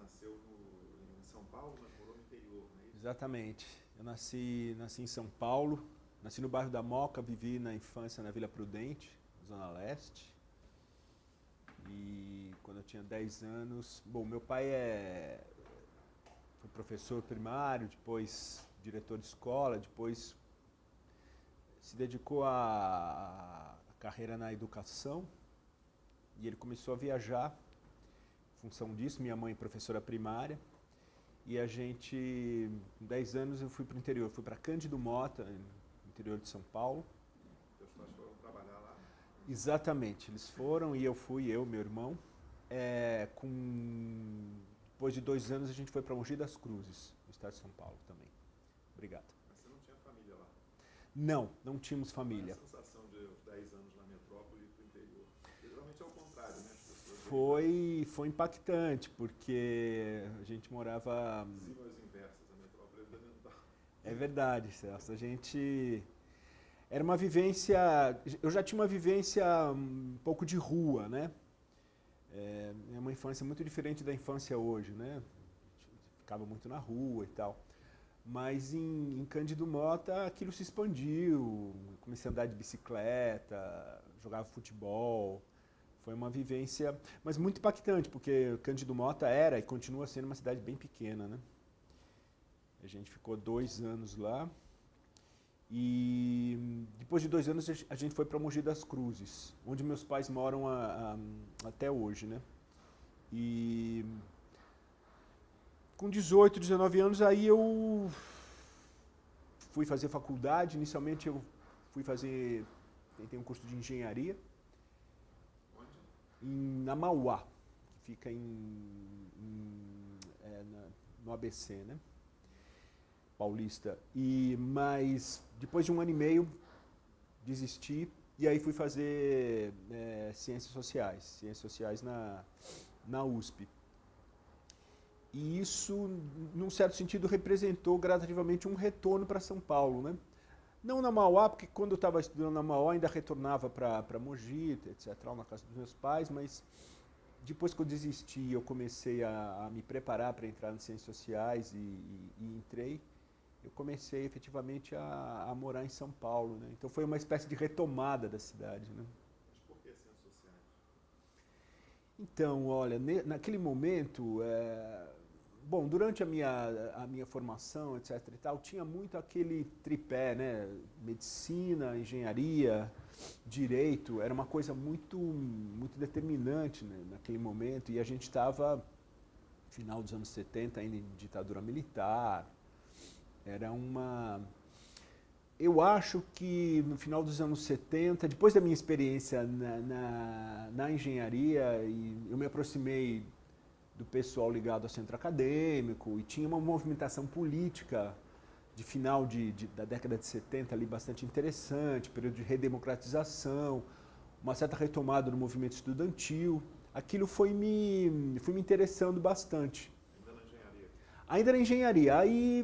nasceu em São Paulo, mas morou no interior, não é isso? Exatamente. Eu nasci em São Paulo, nasci no bairro da Moca, vivi na infância na Vila Prudente, Zona Leste. E quando eu tinha 10 anos, bom, meu pai foi professor primário, depois diretor de escola, depois se dedicou à carreira na educação e ele começou a viajar em função disso, minha mãe professora primária. E a gente, com 10 anos, eu fui para o interior, fui para Cândido Mota, no interior de São Paulo. Teus pais foram trabalhar lá? Exatamente, eles foram e eu fui, meu irmão. Depois de 2 anos a gente foi para Mogi das Cruzes, no estado de São Paulo também. Obrigado. Mas você não tinha família lá? Não tínhamos família. Qual é a sensação de 10 anos na metrópole e para o interior? Geralmente é o contrário, né? As pessoas Foi impactante, porque a gente morava... Zimas inversas, a metrópole é fundamental. É verdade, Celso. A gente... Era uma vivência... Eu já tinha uma vivência um pouco de rua, né? É uma infância muito diferente da infância hoje, né? A gente ficava muito na rua e tal. Mas em Cândido Mota aquilo se expandiu. Comecei a andar de bicicleta, jogava futebol. Foi uma vivência, mas muito impactante, porque Cândido Mota era e continua sendo uma cidade bem pequena, né? A gente ficou 2 anos lá e depois de 2 anos a gente foi para Mogi das Cruzes, onde meus pais moram até hoje, né? E com 18, 19 anos aí eu fui fazer faculdade. Inicialmente eu tentei um curso de engenharia na Mauá, que fica no ABC, né? Paulista. Mas depois de 1 ano e meio desisti e aí fui fazer ciências sociais na USP. E isso, num certo sentido, representou gradativamente um retorno para São Paulo, né? Não na Mauá, porque quando eu estava estudando na Mauá ainda retornava para Mogi, etc., na casa dos meus pais, mas depois que eu desisti, eu comecei a me preparar para entrar nas ciências sociais e entrei, eu comecei efetivamente a morar em São Paulo, né? Então foi uma espécie de retomada da cidade, né? Mas por que ciências sociais? Então, olha, naquele momento, bom, durante a minha formação, etc. e tal, tinha muito aquele tripé, né? Medicina, engenharia, direito, era uma coisa muito, muito determinante, né, naquele momento, e a gente estava, no final dos anos 70, ainda em ditadura militar. Eu acho que no final dos anos 70, depois da minha experiência na engenharia, e eu me aproximei do pessoal ligado ao centro acadêmico, e tinha uma movimentação política de final da década de 70 ali bastante interessante, período de redemocratização, uma certa retomada do movimento estudantil. Aquilo foi me interessando bastante. Ainda na engenharia? Ainda na engenharia. Aí,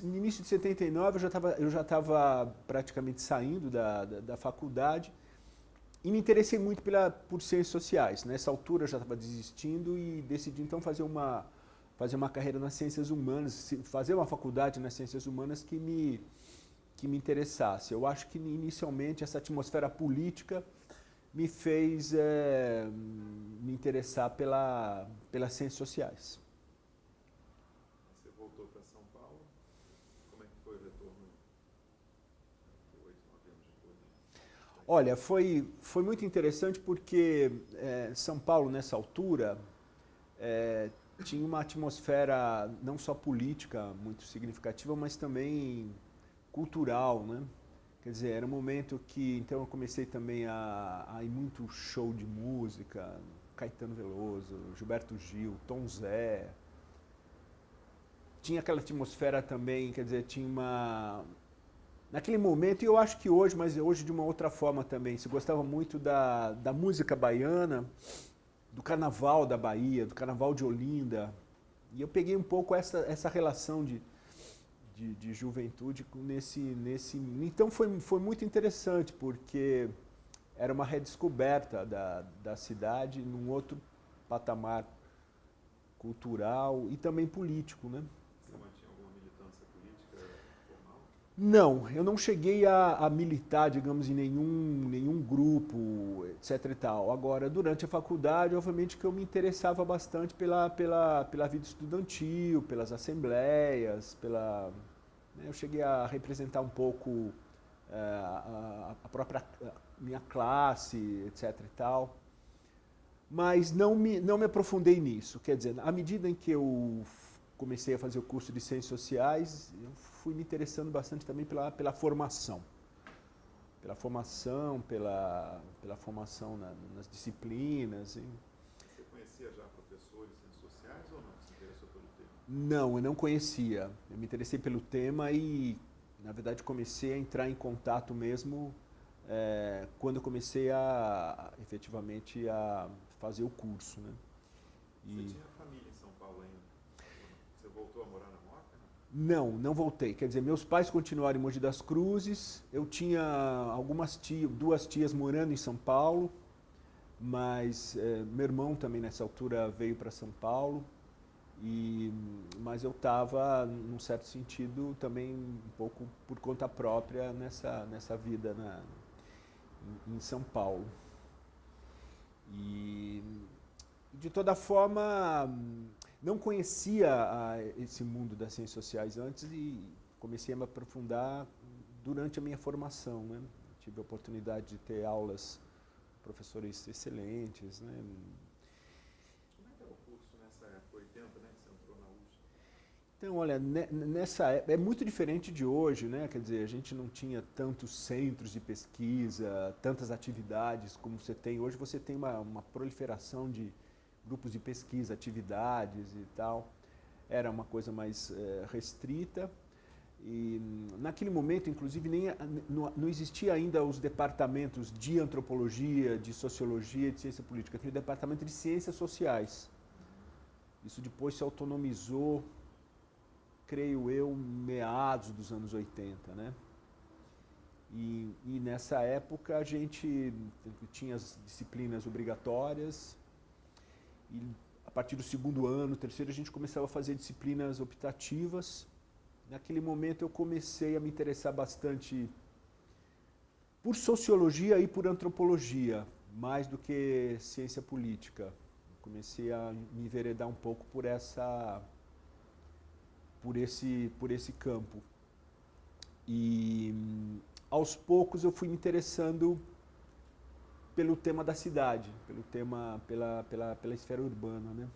no início de 79, eu já estava praticamente saindo da faculdade, e me interessei muito por ciências sociais. Nessa altura eu já estava desistindo e decidi então fazer uma carreira nas ciências humanas, fazer uma faculdade nas ciências humanas que me interessasse. Eu acho que inicialmente essa atmosfera política me fez me interessar pelas ciências sociais. Você voltou para São Paulo, como é que foi o retorno 8, 9 anos depois? Olha, foi muito interessante porque São Paulo, nessa altura, tinha uma atmosfera não só política muito significativa, mas também cultural, né? Quer dizer, era um momento que, então eu comecei também a ir muito show de música, Caetano Veloso, Gilberto Gil, Tom Zé. Tinha aquela atmosfera também, quer dizer, tinha uma... Naquele momento, e eu acho que hoje, mas hoje de uma outra forma também, se gostava muito da música baiana, do carnaval da Bahia, do carnaval de Olinda. E eu peguei um pouco essa relação de juventude nesse... Então foi muito interessante, porque era uma redescoberta da cidade num outro patamar cultural e também político, né? Você mantinha alguma militância política formal? Não, eu não cheguei a militar, digamos, em nenhum grupo, etc e tal. Agora, durante a faculdade, obviamente que eu me interessava bastante pela vida estudantil, pelas assembleias, né, eu cheguei a representar um pouco a própria minha classe, etc e tal. Mas não me aprofundei nisso. Quer dizer, à medida em que eu comecei a fazer o curso de Ciências Sociais, eu fui me interessando bastante também pela formação. Pela formação, pela formação nas disciplinas. Você conhecia já professores de Ciências Sociais ou não? Se interessou pelo tema? Não, eu não conhecia. Eu me interessei pelo tema e, na verdade, comecei a entrar em contato mesmo quando eu comecei efetivamente a fazer o curso, né? Você tinha família em São Paulo ainda? Você voltou a morar na Moca? Não voltei. Quer dizer, meus pais continuaram em Mogi das Cruzes. Eu tinha duas tias morando em São Paulo, mas meu irmão também nessa altura veio para São Paulo. Mas eu estava, num certo sentido, também um pouco por conta própria nessa vida em São Paulo. E, de toda forma, não conhecia esse mundo das ciências sociais antes e comecei a me aprofundar durante a minha formação, né? Tive a oportunidade de ter aulas com professores excelentes, né? Como é que era o curso nessa época, 80, né, que você entrou na USP? Então, olha, nessa época, é muito diferente de hoje, né? Quer dizer, a gente não tinha tantos centros de pesquisa, tantas atividades como você tem. Hoje você tem uma proliferação de grupos de pesquisa, atividades e tal. Era uma coisa mais restrita. E naquele momento, inclusive, não existia ainda os departamentos de antropologia, de sociologia, de ciência política. Tinha o departamento de ciências sociais. Isso depois se autonomizou, creio eu, meados dos anos 80, né? E nessa época a gente tinha as disciplinas obrigatórias e a partir do segundo ano, terceiro, a gente começava a fazer disciplinas optativas. Naquele momento eu comecei a me interessar bastante por sociologia e por antropologia, mais do que ciência política. Comecei a me enveredar um pouco por esse campo. E aos poucos eu fui me interessando pelo tema da cidade, pela esfera urbana, né?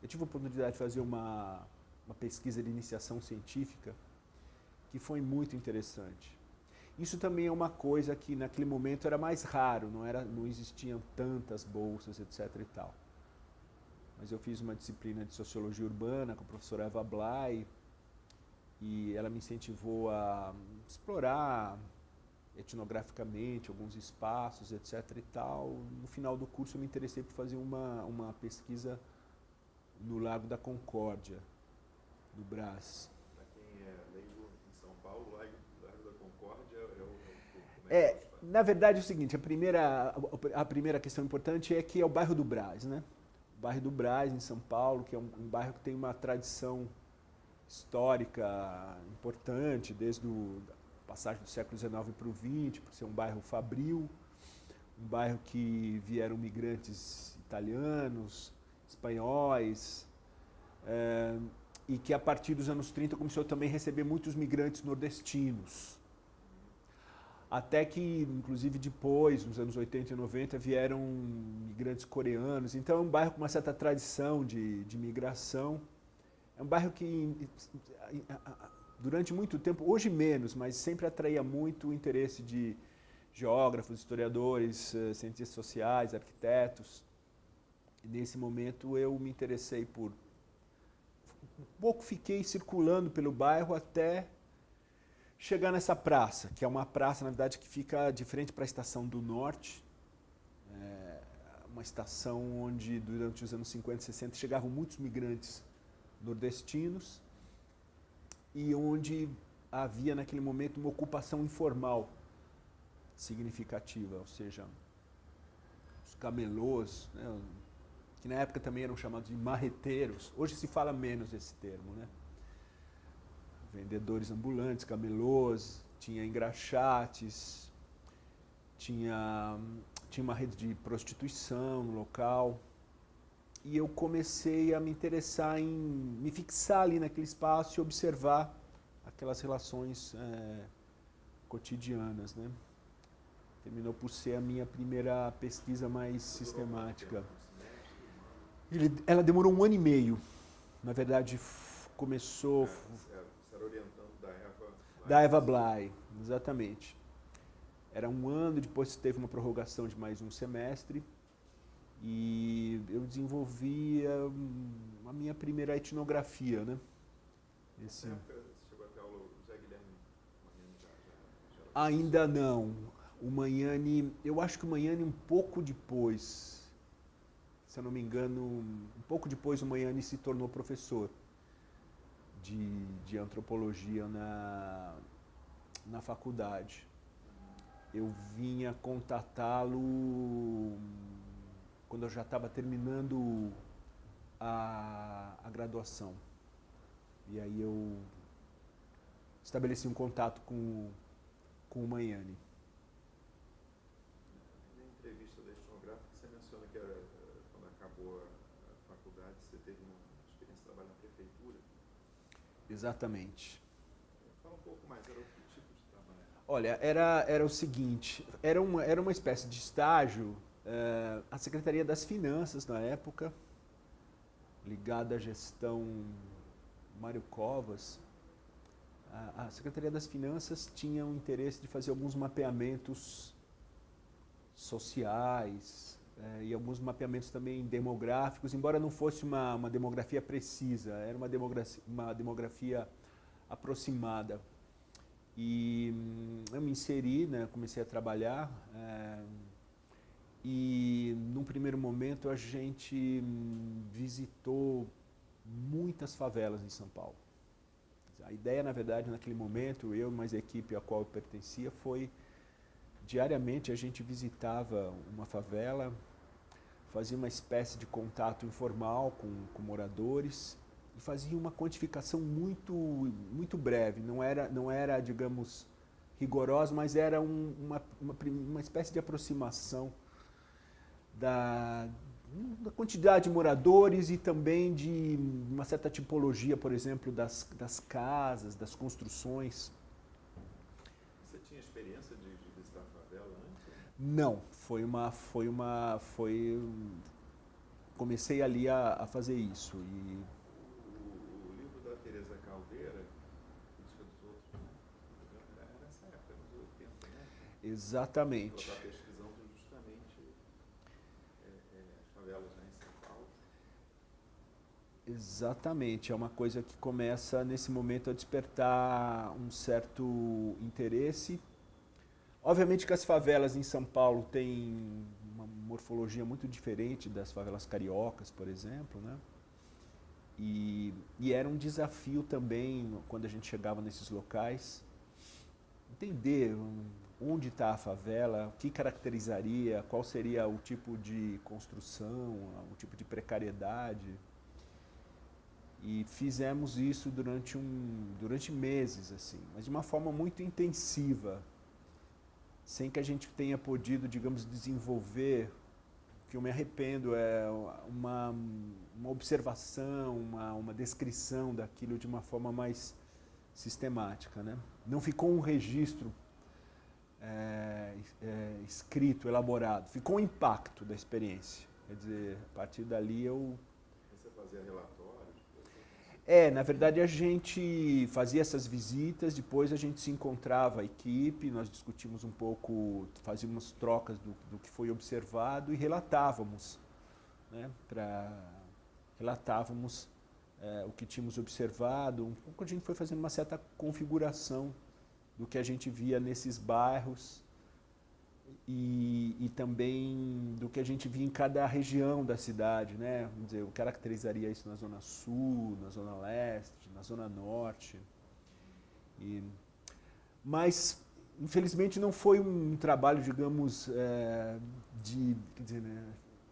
Eu tive a oportunidade de fazer uma pesquisa de iniciação científica que foi muito interessante. Isso também é uma coisa que naquele momento era mais raro, não existiam tantas bolsas, etc. e tal. Mas eu fiz uma disciplina de sociologia urbana com a professora Eva Blay e ela me incentivou a explorar etnograficamente alguns espaços, etc. e tal. No final do curso eu me interessei por fazer uma pesquisa no Lago da Concórdia, no Brás. Para quem é leigo em São Paulo, o Lago da Concórdia é o... Na verdade é o seguinte, a primeira questão importante é que é o bairro do Brás, né? O bairro do Brás, em São Paulo, que é um bairro que tem uma tradição histórica importante, desde a passagem do século XIX para o XX, por ser um bairro fabril, um bairro que vieram migrantes italianos, espanhóis, e que a partir dos anos 30 começou também a receber muitos migrantes nordestinos. Até que, inclusive depois, nos anos 80 e 90, vieram migrantes coreanos. Então é um bairro com uma certa tradição de migração. É um bairro que, durante muito tempo, hoje menos, mas sempre atraía muito o interesse de geógrafos, historiadores, cientistas sociais, arquitetos. E nesse momento eu me interessei por... Um pouco fiquei circulando pelo bairro até chegar nessa praça, que é uma praça, na verdade, que fica de frente para a Estação do Norte. Uma estação onde, durante os anos 50 e 60, chegavam muitos migrantes nordestinos e onde havia, naquele momento, uma ocupação informal significativa, ou seja, os camelôs, né, que na época também eram chamados de marreteiros. Hoje se fala menos esse termo, né? Vendedores ambulantes, camelôs, tinha engraxates, tinha uma rede de prostituição no local. E eu comecei a me interessar em me fixar ali naquele espaço e observar aquelas relações cotidianas, né? Terminou por ser a minha primeira pesquisa mais sistemática. Ela demorou 1 ano e meio. Na verdade, começou... Você era orientando Da Eva Bly, exatamente. Era 1 ano, depois teve uma prorrogação de mais 1 semestre. E eu desenvolvi a minha primeira etnografia, né? Você chegou até o José Guilherme Magnani já Ainda não. O Magnani, eu acho que o Magnani um pouco depois, se eu não me engano, um pouco depois o Magnani se tornou professor de antropologia na faculdade. Eu vinha contatá-lo quando eu já estava terminando a graduação. E aí eu estabeleci um contato com o Magnani. Na entrevista da etnográfica, você menciona que quando acabou a faculdade, você teve uma experiência de trabalho na prefeitura. Exatamente. Fala um pouco mais, era o que tipo de trabalho? Olha, era o seguinte, era uma espécie de estágio, a Secretaria das Finanças na época, ligada à gestão Mário Covas. A Secretaria das Finanças tinha o interesse de fazer alguns mapeamentos sociais e alguns mapeamentos também demográficos, embora não fosse uma demografia precisa, era uma demografia aproximada. E eu me inseri, né, comecei a trabalhar e num primeiro momento a gente visitou muitas favelas em São Paulo. A ideia, na verdade, naquele momento, eu mais a equipe a qual eu pertencia, foi diariamente a gente visitava uma favela, fazia uma espécie de contato informal com moradores e fazia uma quantificação muito breve, não era, digamos, rigorosa, mas era uma espécie de aproximação da quantidade de moradores e também de uma certa tipologia, por exemplo, das casas, das construções. Você tinha experiência de visitar a favela antes? Não, comecei ali a fazer isso. E O livro da Teresa Caldeira, Política dos Outros, né? Era nessa época, nos 80, né? exatamente. Ela está pesquisando justamente as favelas, né, em São Paulo. Exatamente, é uma coisa que começa nesse momento a despertar um certo interesse. Obviamente que as favelas em São Paulo têm uma morfologia muito diferente das favelas cariocas, por exemplo, né? E era um desafio também, quando a gente chegava nesses locais, entender onde está a favela, o que caracterizaria, qual seria o tipo de construção, o tipo de precariedade. E fizemos isso durante meses, assim, mas de uma forma muito intensiva, sem que a gente tenha podido, digamos, desenvolver, o que eu me arrependo é uma observação, uma descrição daquilo de uma forma mais sistemática, né? Não ficou um registro escrito, elaborado, ficou um impacto da experiência. Quer dizer, a partir dali Você fazia relatórios? na verdade a gente fazia essas visitas, depois a gente se encontrava a equipe, nós discutimos um pouco, fazíamos trocas do que foi observado e relatávamos, né, relatávamos o que tínhamos observado, um pouco a gente foi fazendo uma certa configuração do que a gente via nesses bairros e também do que a gente via em cada região da cidade, né? Vamos dizer, eu caracterizaria isso na Zona Sul, na Zona Leste, na Zona Norte. Mas, infelizmente, não foi um trabalho, digamos, quer dizer, né,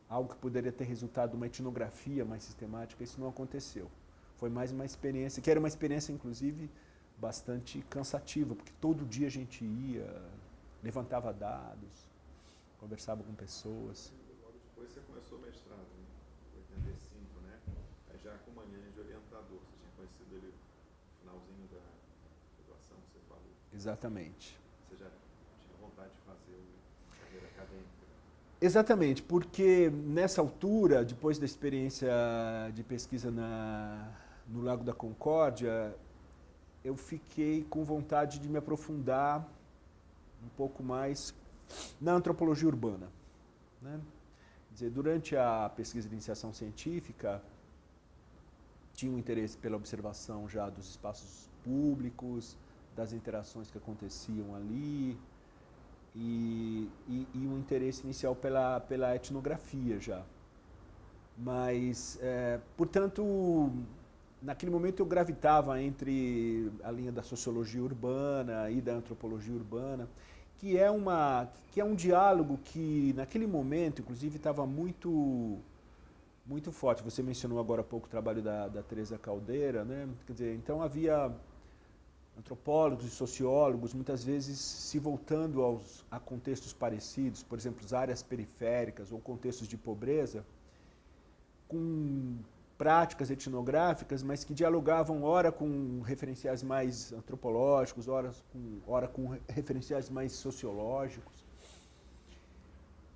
algo que poderia ter resultado uma etnografia mais sistemática, isso não aconteceu. Foi mais uma experiência, que era uma experiência, inclusive, bastante cansativa, porque todo dia a gente ia, levantava dados, conversava com pessoas. Logo depois você começou o mestrado, em 85, né? Aí já com Magnani de orientador, você tinha conhecido ele no finalzinho da graduação, que você falou. Exatamente. Você já tinha vontade de fazer uma carreira acadêmica? Exatamente, porque nessa altura, depois da experiência de pesquisa no Lago da Concórdia, eu fiquei com vontade de me aprofundar um pouco mais na antropologia urbana, né? Quer dizer, durante a pesquisa de iniciação científica, tinha um interesse pela observação já dos espaços públicos, das interações que aconteciam ali, e um interesse inicial pela etnografia já. Mas, portanto, naquele momento eu gravitava entre a linha da sociologia urbana e da antropologia urbana, que é um diálogo que naquele momento, inclusive, estava muito forte. Você mencionou agora há pouco o trabalho da Teresa Caldeira, né? Quer dizer, então havia antropólogos e sociólogos muitas vezes se voltando a contextos parecidos, por exemplo, as áreas periféricas ou contextos de pobreza, com práticas etnográficas, mas que dialogavam ora com referenciais mais antropológicos, ora com referenciais mais sociológicos.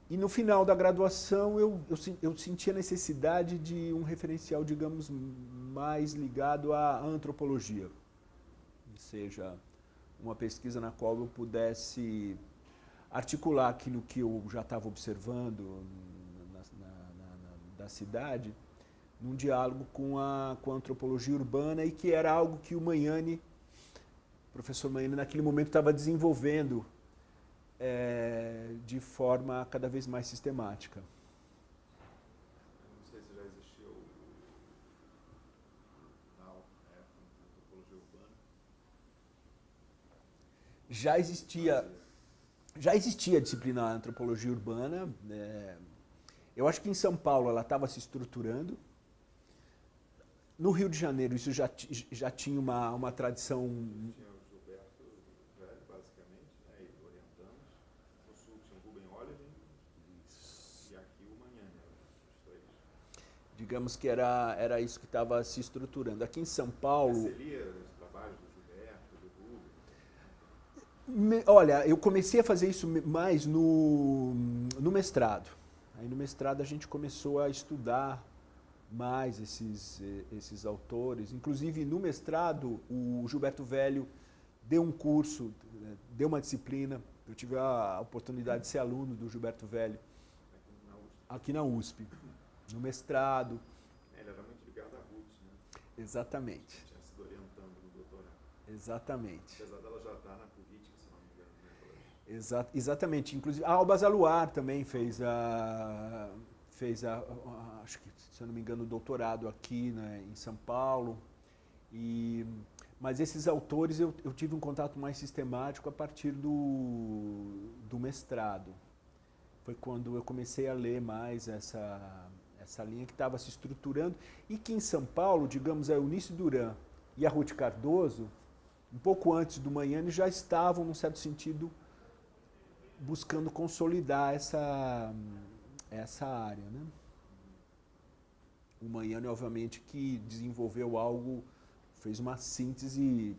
E no final da graduação eu senti a necessidade de um referencial, digamos, mais ligado à antropologia, ou seja, uma pesquisa na qual eu pudesse articular aquilo que eu já estava observando da cidade, num diálogo com a antropologia urbana, e que era algo que o Magnani, o professor Magnani, naquele momento estava desenvolvendo de forma cada vez mais sistemática. Não sei se já existiu na antropologia urbana. Já existia a disciplina antropologia urbana. Eu acho que em São Paulo ela estava se estruturando. No Rio de Janeiro isso já tinha uma tradição. Tinha o Gilberto Velho, basicamente, né, e orientamos. No Sul tinha o Rubem Oliver e aqui o Magnani, os três. Digamos que era isso que estava se estruturando. Aqui em São Paulo... Você lia os trabalhos do Gilberto, do Rubem? Olha, eu comecei a fazer isso mais no mestrado. Aí no mestrado a gente começou a estudar mais esses autores. Inclusive, no mestrado, o Gilberto Velho deu um curso, deu uma disciplina. Eu tive a oportunidade de ser aluno do Gilberto Velho aqui na USP, no mestrado. Ele era muito ligado à Ruth, né? Exatamente. Tinha sido orientando no doutorado. Exatamente. Apesar dela já estar na política, se não me engano, né? Exatamente. Inclusive, a Alba Zaluar também fez acho que, se eu não me engano, o doutorado aqui, né, em São Paulo. Mas esses autores eu tive um contato mais sistemático a partir do mestrado. Foi quando eu comecei a ler mais essa linha que estava se estruturando, e que em São Paulo, digamos, a Eunice Duran e a Ruth Cardoso, um pouco antes do Magnani, já estavam, num certo sentido, buscando consolidar essa área, né? O Magnani, obviamente, que desenvolveu algo, fez uma síntese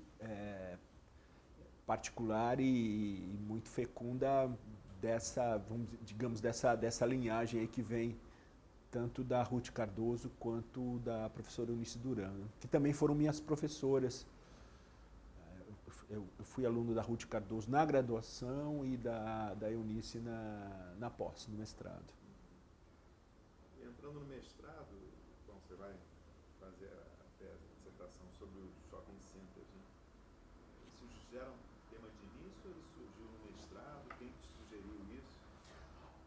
particular e muito fecunda dessa linhagem aí que vem tanto da Ruth Cardoso quanto da professora Eunice Duran, né? Que também foram minhas professoras. Eu fui aluno da Ruth Cardoso na graduação e da Eunice na pós, no mestrado. Entrando no mestrado, então você vai fazer a tese, a dissertação sobre o shopping centers, né? Isso já era um tema de início ou ele surgiu no mestrado? Quem te sugeriu isso?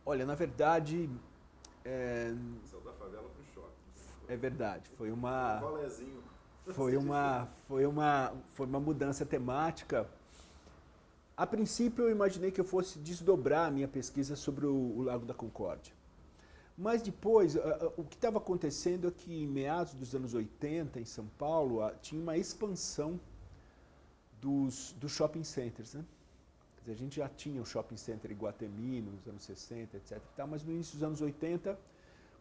Olha, na verdade... Saiu da favela para o shopping. É verdade, foi uma... Um rolezinho. Foi uma mudança temática. A princípio eu imaginei que eu fosse desdobrar a minha pesquisa sobre o Lago da Concórdia. Mas depois, o que estava acontecendo é que em meados dos anos 80, em São Paulo, tinha uma expansão dos shopping centers, né? Quer dizer, a gente já tinha o shopping center Iguatemi nos anos 60, etc. Mas no início dos anos 80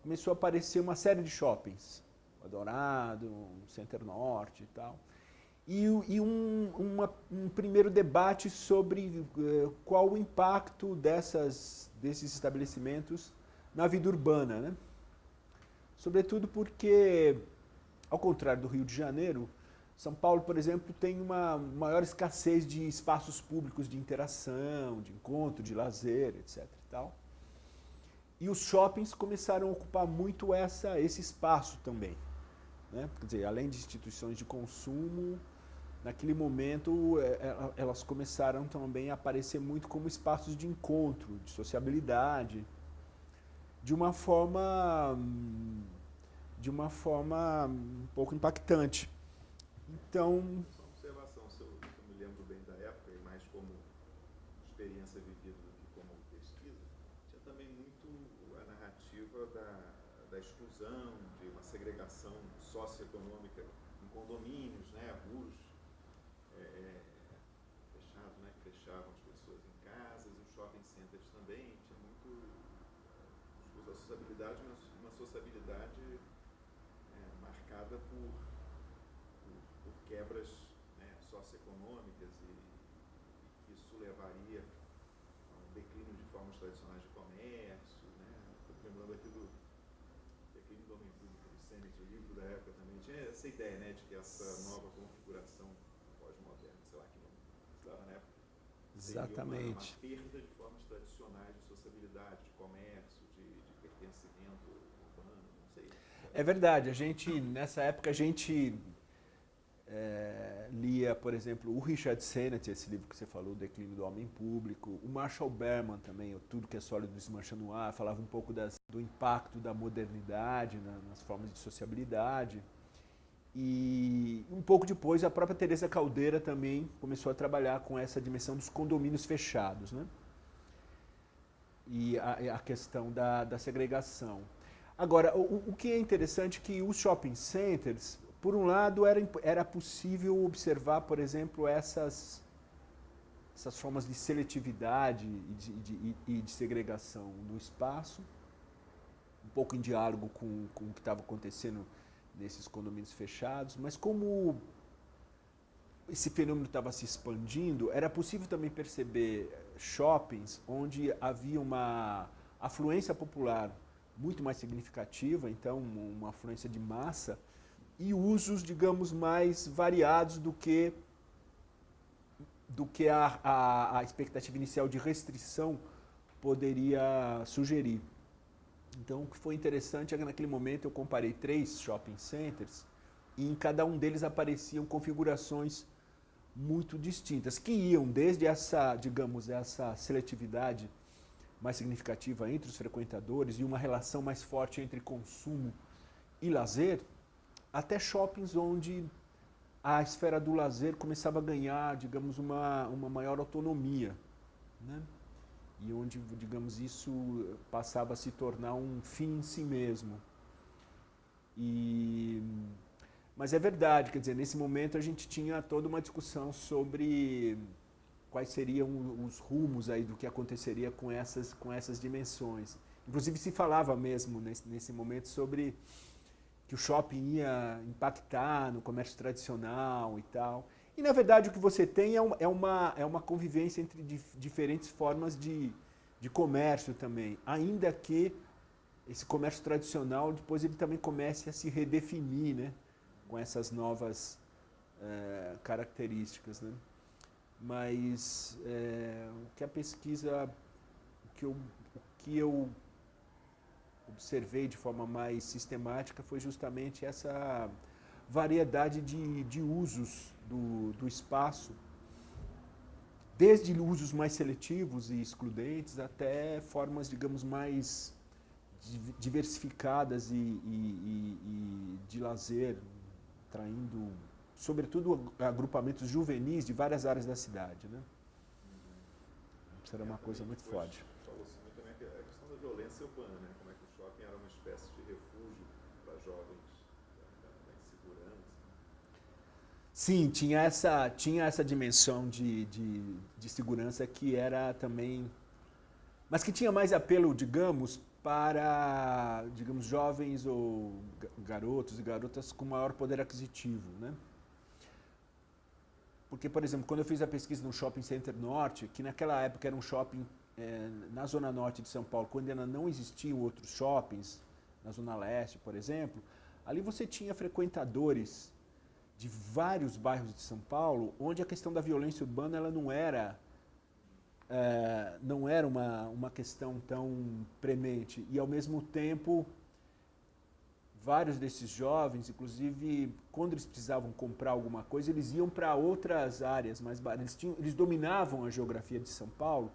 começou a aparecer uma série de shoppings. O Eldorado, o Center Norte e tal. E um primeiro debate sobre qual o impacto desses estabelecimentos na vida urbana, né? Sobretudo porque, ao contrário do Rio de Janeiro, São Paulo, por exemplo, tem uma maior escassez de espaços públicos de interação, de encontro, de lazer, etc. E tal. E os shoppings começaram a ocupar muito esse espaço também, né? Quer dizer, além de instituições de consumo, naquele momento elas começaram também a aparecer muito como espaços de encontro, de sociabilidade, de uma forma um pouco impactante. Então, uma observação, se eu me lembro bem da época, e mais como experiência vivida do que como pesquisa, tinha também muito a narrativa da exclusão, de uma segregação socioeconômica em condomínios, né, ruas fechados, né, que fechavam as pessoas em casas, os shopping centers também, tinha muito a sociabilidade, uma sociabilidade marcada por quebras, né, socioeconômicas e que isso levaria a um declínio de formas tradicionais de comércio, né? Estou lembrando aqui do declínio do homem público do Sennett, o livro da época também tinha essa ideia, né, de que essa nova configuração pós-moderna, sei lá que não estava na época, exatamente. Uma perda de formas tradicionais de sociabilidade, de comércio, de pertencimento urbano, não sei. É verdade, nessa época a gente lia, por exemplo, o Richard Sennett, esse livro que você falou, O Declínio do Homem Público, o Marshall Berman também, o Tudo que é Sólido Desmancha no Ar, falava um pouco do impacto da modernidade nas formas de sociabilidade. E um pouco depois a própria Teresa Caldeira também começou a trabalhar com essa dimensão dos condomínios fechados, né? E a questão da segregação. Agora, o que é interessante é que os shopping centers, por um lado, era possível observar, por exemplo, essas formas de seletividade e de segregação no espaço, um pouco em diálogo com o que estava acontecendo nesses condomínios fechados, mas como esse fenômeno estava se expandindo, era possível também perceber shoppings onde havia uma afluência popular muito mais significativa, então uma afluência de massa, e usos, digamos, mais variados do que a expectativa inicial de restrição poderia sugerir. Então, o que foi interessante é que naquele momento eu comparei 3 shopping centers e em cada um deles apareciam configurações muito distintas, que iam desde essa, digamos, essa seletividade mais significativa entre os frequentadores e uma relação mais forte entre consumo e lazer, até shoppings onde a esfera do lazer começava a ganhar, digamos, uma maior autonomia, né? E onde, digamos, isso passava a se tornar um fim em si mesmo. Mas é verdade, quer dizer, nesse momento a gente tinha toda uma discussão sobre quais seriam os rumos aí do que aconteceria com essas dimensões. Inclusive se falava mesmo nesse momento sobre que o shopping ia impactar no comércio tradicional e tal. E, na verdade, o que você tem é uma convivência entre diferentes formas de comércio também, ainda que esse comércio tradicional, depois ele também comece a se redefinir, né, com essas novas características, né? Mas o que a pesquisa, o que eu observei de forma mais sistemática foi justamente essa variedade de usos do espaço, desde usos mais seletivos e excludentes até formas, digamos, mais diversificadas e de lazer, traindo, sobretudo, agrupamentos juvenis de várias áreas da cidade, né? Isso era uma coisa muito forte. Falou-se muito também a questão da violência urbana, né? Como é que o shopping Sim, tinha essa dimensão de segurança que era também... Mas que tinha mais apelo, digamos, para, digamos, jovens ou garotos e garotas com maior poder aquisitivo, né? Porque, por exemplo, quando eu fiz a pesquisa no Shopping Center Norte, que naquela época era um shopping na Zona Norte de São Paulo, quando ainda não existiam outros shoppings, na Zona Leste, por exemplo, ali você tinha frequentadores de vários bairros de São Paulo, onde a questão da violência urbana ela não era uma questão tão premente. E, ao mesmo tempo, vários desses jovens, inclusive, quando eles precisavam comprar alguma coisa, eles iam para outras áreas mais baratas. Eles dominavam a geografia de São Paulo,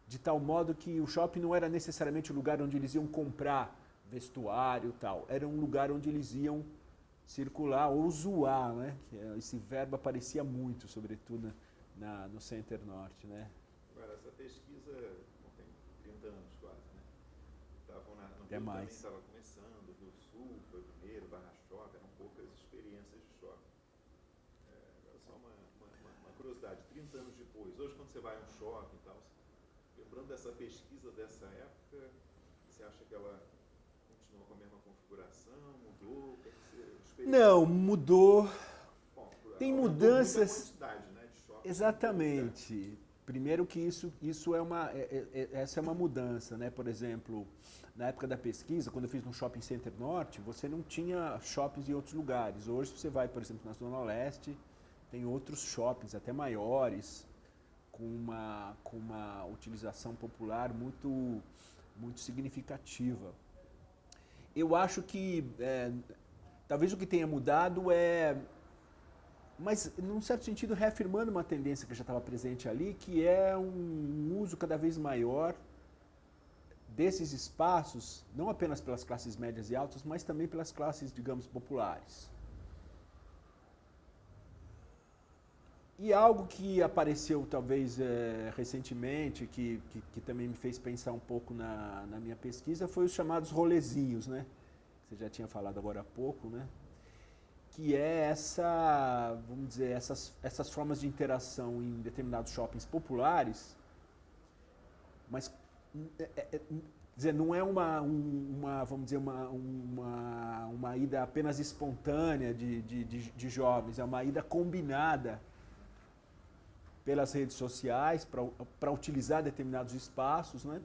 de tal modo que o shopping não era necessariamente o lugar onde eles iam comprar vestuário e tal. Era um lugar onde eles iam circular ou zoar, né? Esse verbo aparecia muito, sobretudo no Center Norte, né? Agora, essa pesquisa tem 30 anos quase, né? No Até Rio mais. também estava começando, Rio Sul foi o primeiro, Barra Shopping, eram poucas experiências de shopping. Agora só uma curiosidade, 30 anos depois, hoje quando você vai a um shopping e tal, lembrando dessa pesquisa dessa época, você acha que ela continua com a mesma configuração, mudou? O que você Não, mudou. Bom, Tem aumentou mudanças. muito a quantidade, né, de shopping. Exatamente. Primeiro que isso essa é uma mudança, né? Por exemplo, na época da pesquisa, quando eu fiz no Shopping Center Norte, você não tinha shoppings em outros lugares. Hoje você vai, por exemplo, na Zona Leste, tem outros shoppings até maiores, com uma utilização popular muito significativa. Eu acho que talvez o que tenha mudado mas, num certo sentido, reafirmando uma tendência que já estava presente ali, que é um uso cada vez maior desses espaços, não apenas pelas classes médias e altas, mas também pelas classes, digamos, populares. E algo que apareceu, talvez, recentemente, que também me fez pensar um pouco na minha pesquisa, foi os chamados rolezinhos, né? Você já tinha falado agora há pouco, né? Que é vamos dizer, essas formas de interação em determinados shoppings populares, mas dizer, não é vamos dizer, uma ida apenas espontânea de jovens, é uma ida combinada pelas redes sociais para utilizar determinados espaços, né?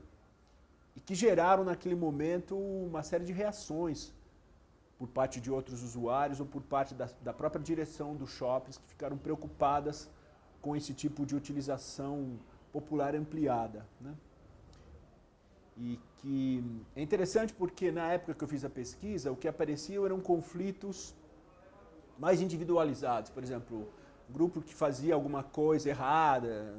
E que geraram naquele momento uma série de reações por parte de outros usuários ou por parte da própria direção dos shoppings que ficaram preocupadas com esse tipo de utilização popular ampliada, né? E que é interessante porque na época que eu fiz a pesquisa, o que apareciam eram conflitos mais individualizados. Por exemplo, um grupo que fazia alguma coisa errada,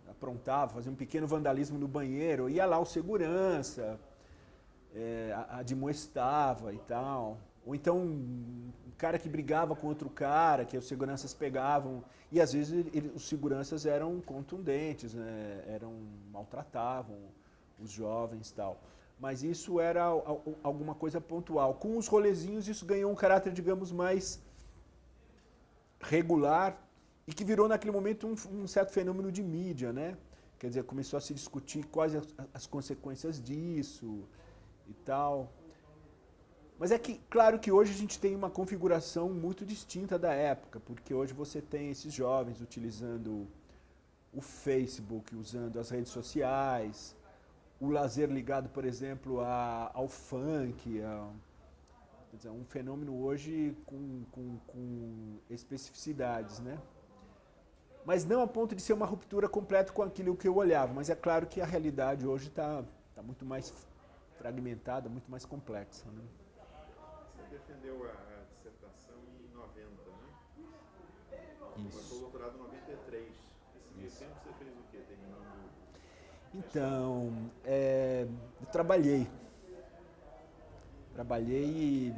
aprontava, fazia um pequeno vandalismo no banheiro, ia lá o segurança, admoestava e tal. Ou então um cara que brigava com outro cara, que os seguranças pegavam, e às vezes os seguranças eram contundentes, né? Maltratavam os jovens e tal. Mas isso era alguma coisa pontual. Com os rolezinhos isso ganhou um caráter, digamos, mais regular e que virou naquele momento um certo fenômeno de mídia, né? Quer dizer, começou a se discutir quais as consequências disso e tal. Mas é que, claro que hoje a gente tem uma configuração muito distinta da época, porque hoje você tem esses jovens utilizando o Facebook, usando as redes sociais, o lazer ligado, por exemplo, ao funk, quer dizer, um fenômeno hoje com especificidades, né? Mas não a ponto de ser uma ruptura completa com aquilo que eu olhava, mas é claro que a realidade hoje está muito mais fragmentada, muito mais complexa, né? Você defendeu a dissertação em 90, né? Isso. Começou o doutorado em 93. Nesse meio tempo você fez o quê? Terminando? Então, eu trabalhei e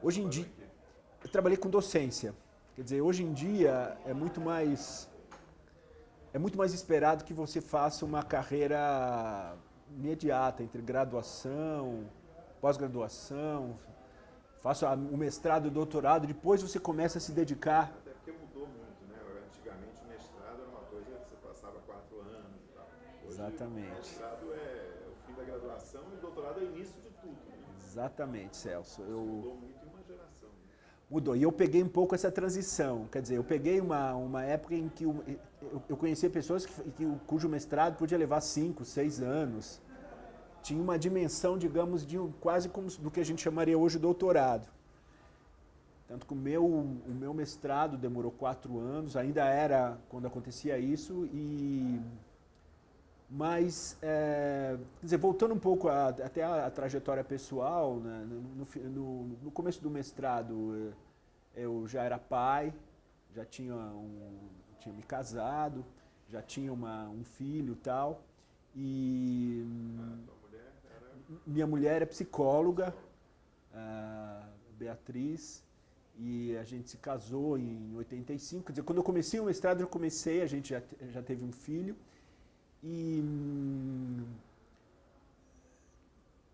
hoje em dia eu trabalhei com docência. Quer dizer, hoje em dia é muito mais esperado que você faça uma carreira imediata entre graduação, pós-graduação, faço o mestrado, o doutorado, depois você começa a se dedicar. Até porque mudou muito, né? Antigamente o mestrado era uma coisa que você passava 4 anos e tal. Hoje Exatamente. o mestrado é o fim da graduação e o doutorado é o início de tudo, né? Exatamente, Celso. Isso mudou muito em uma geração. Né? Mudou. E eu peguei um pouco essa transição. Quer dizer, eu peguei uma época em que eu conhecia pessoas cujo mestrado podia levar 5, 6 anos. Tinha uma dimensão, digamos, quase como do que a gente chamaria hoje doutorado. Tanto que o meu mestrado demorou 4 anos, ainda era quando acontecia isso, mas, quer dizer, voltando um pouco até a trajetória pessoal, né, no começo do mestrado eu já era pai, já tinha me casado, já tinha um filho e tal, e minha mulher é psicóloga, Beatriz, e a gente se casou em 85. Quer dizer, quando eu comecei o mestrado, a gente já teve um filho, e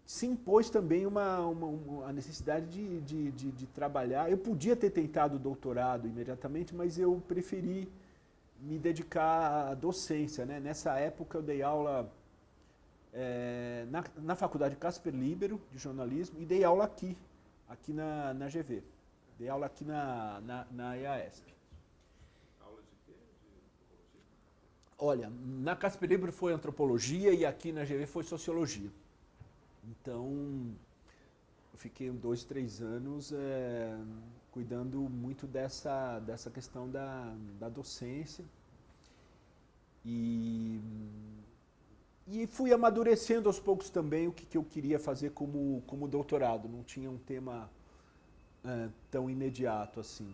se impôs também a necessidade de trabalhar. Eu podia ter tentado o doutorado imediatamente, mas eu preferi me dedicar à docência, né? Nessa época eu dei aula na faculdade Casper Libero, de jornalismo, e dei aula aqui na GV. Dei aula aqui na EASP. Aula de quê? De antropologia? Olha, na Casper Libero foi antropologia e aqui na GV foi sociologia. Então, eu fiquei 2, 3 anos cuidando muito dessa questão da docência. E fui amadurecendo aos poucos também o que eu queria fazer como doutorado. Não tinha um tema tão imediato assim.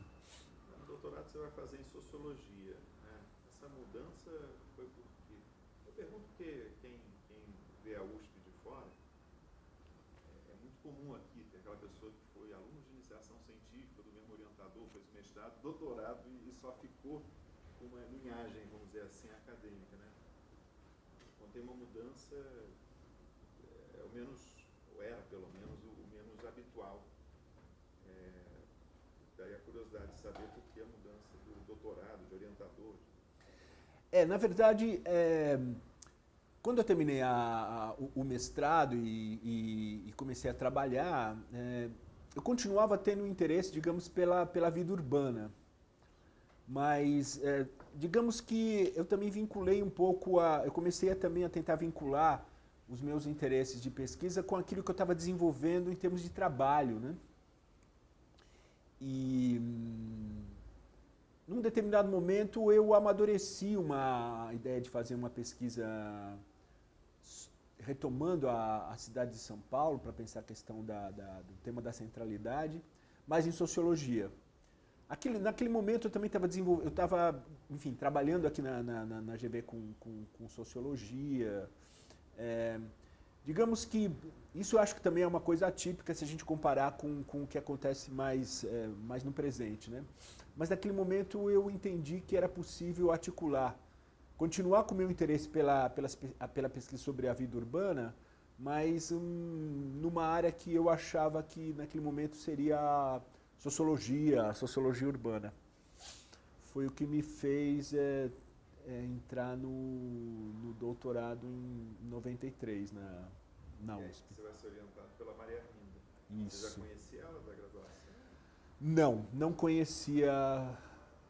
No doutorado você vai fazer em sociologia, né? Essa mudança foi por quê? Eu pergunto porque quem vê a USP de fora, é muito comum aqui ter aquela pessoa que foi aluno de iniciação científica, do mesmo orientador, fez mestrado, doutorado e só ficou com uma linhagem, vamos dizer assim, acadêmica, né? Então tem uma mudança, ou era pelo menos, o menos habitual. Daí a curiosidade de saber por que a mudança do doutorado, de orientador. Na verdade, quando eu terminei o mestrado e comecei a trabalhar, eu continuava tendo interesse, digamos, pela vida urbana. Mas, digamos que eu também vinculei um pouco eu comecei também a tentar vincular os meus interesses de pesquisa com aquilo que eu estava desenvolvendo em termos de trabalho, né? E num determinado momento eu amadureci uma ideia de fazer uma pesquisa retomando a cidade de São Paulo para pensar a questão do tema da centralidade, mas em sociologia. Naquele momento eu também estava enfim, trabalhando aqui na GV com sociologia. Digamos que isso eu acho que também é uma coisa atípica se a gente comparar com o que acontece mais no presente, né? Mas naquele momento eu entendi que era possível articular, continuar com o meu interesse pela pesquisa sobre a vida urbana, mas numa área que eu achava que naquele momento seria a sociologia urbana. Foi o que me fez entrar no doutorado em 93 na USP. Você vai ser orientado pela Maria Arminda. Isso. Você já conhecia ela da graduação? Não conhecia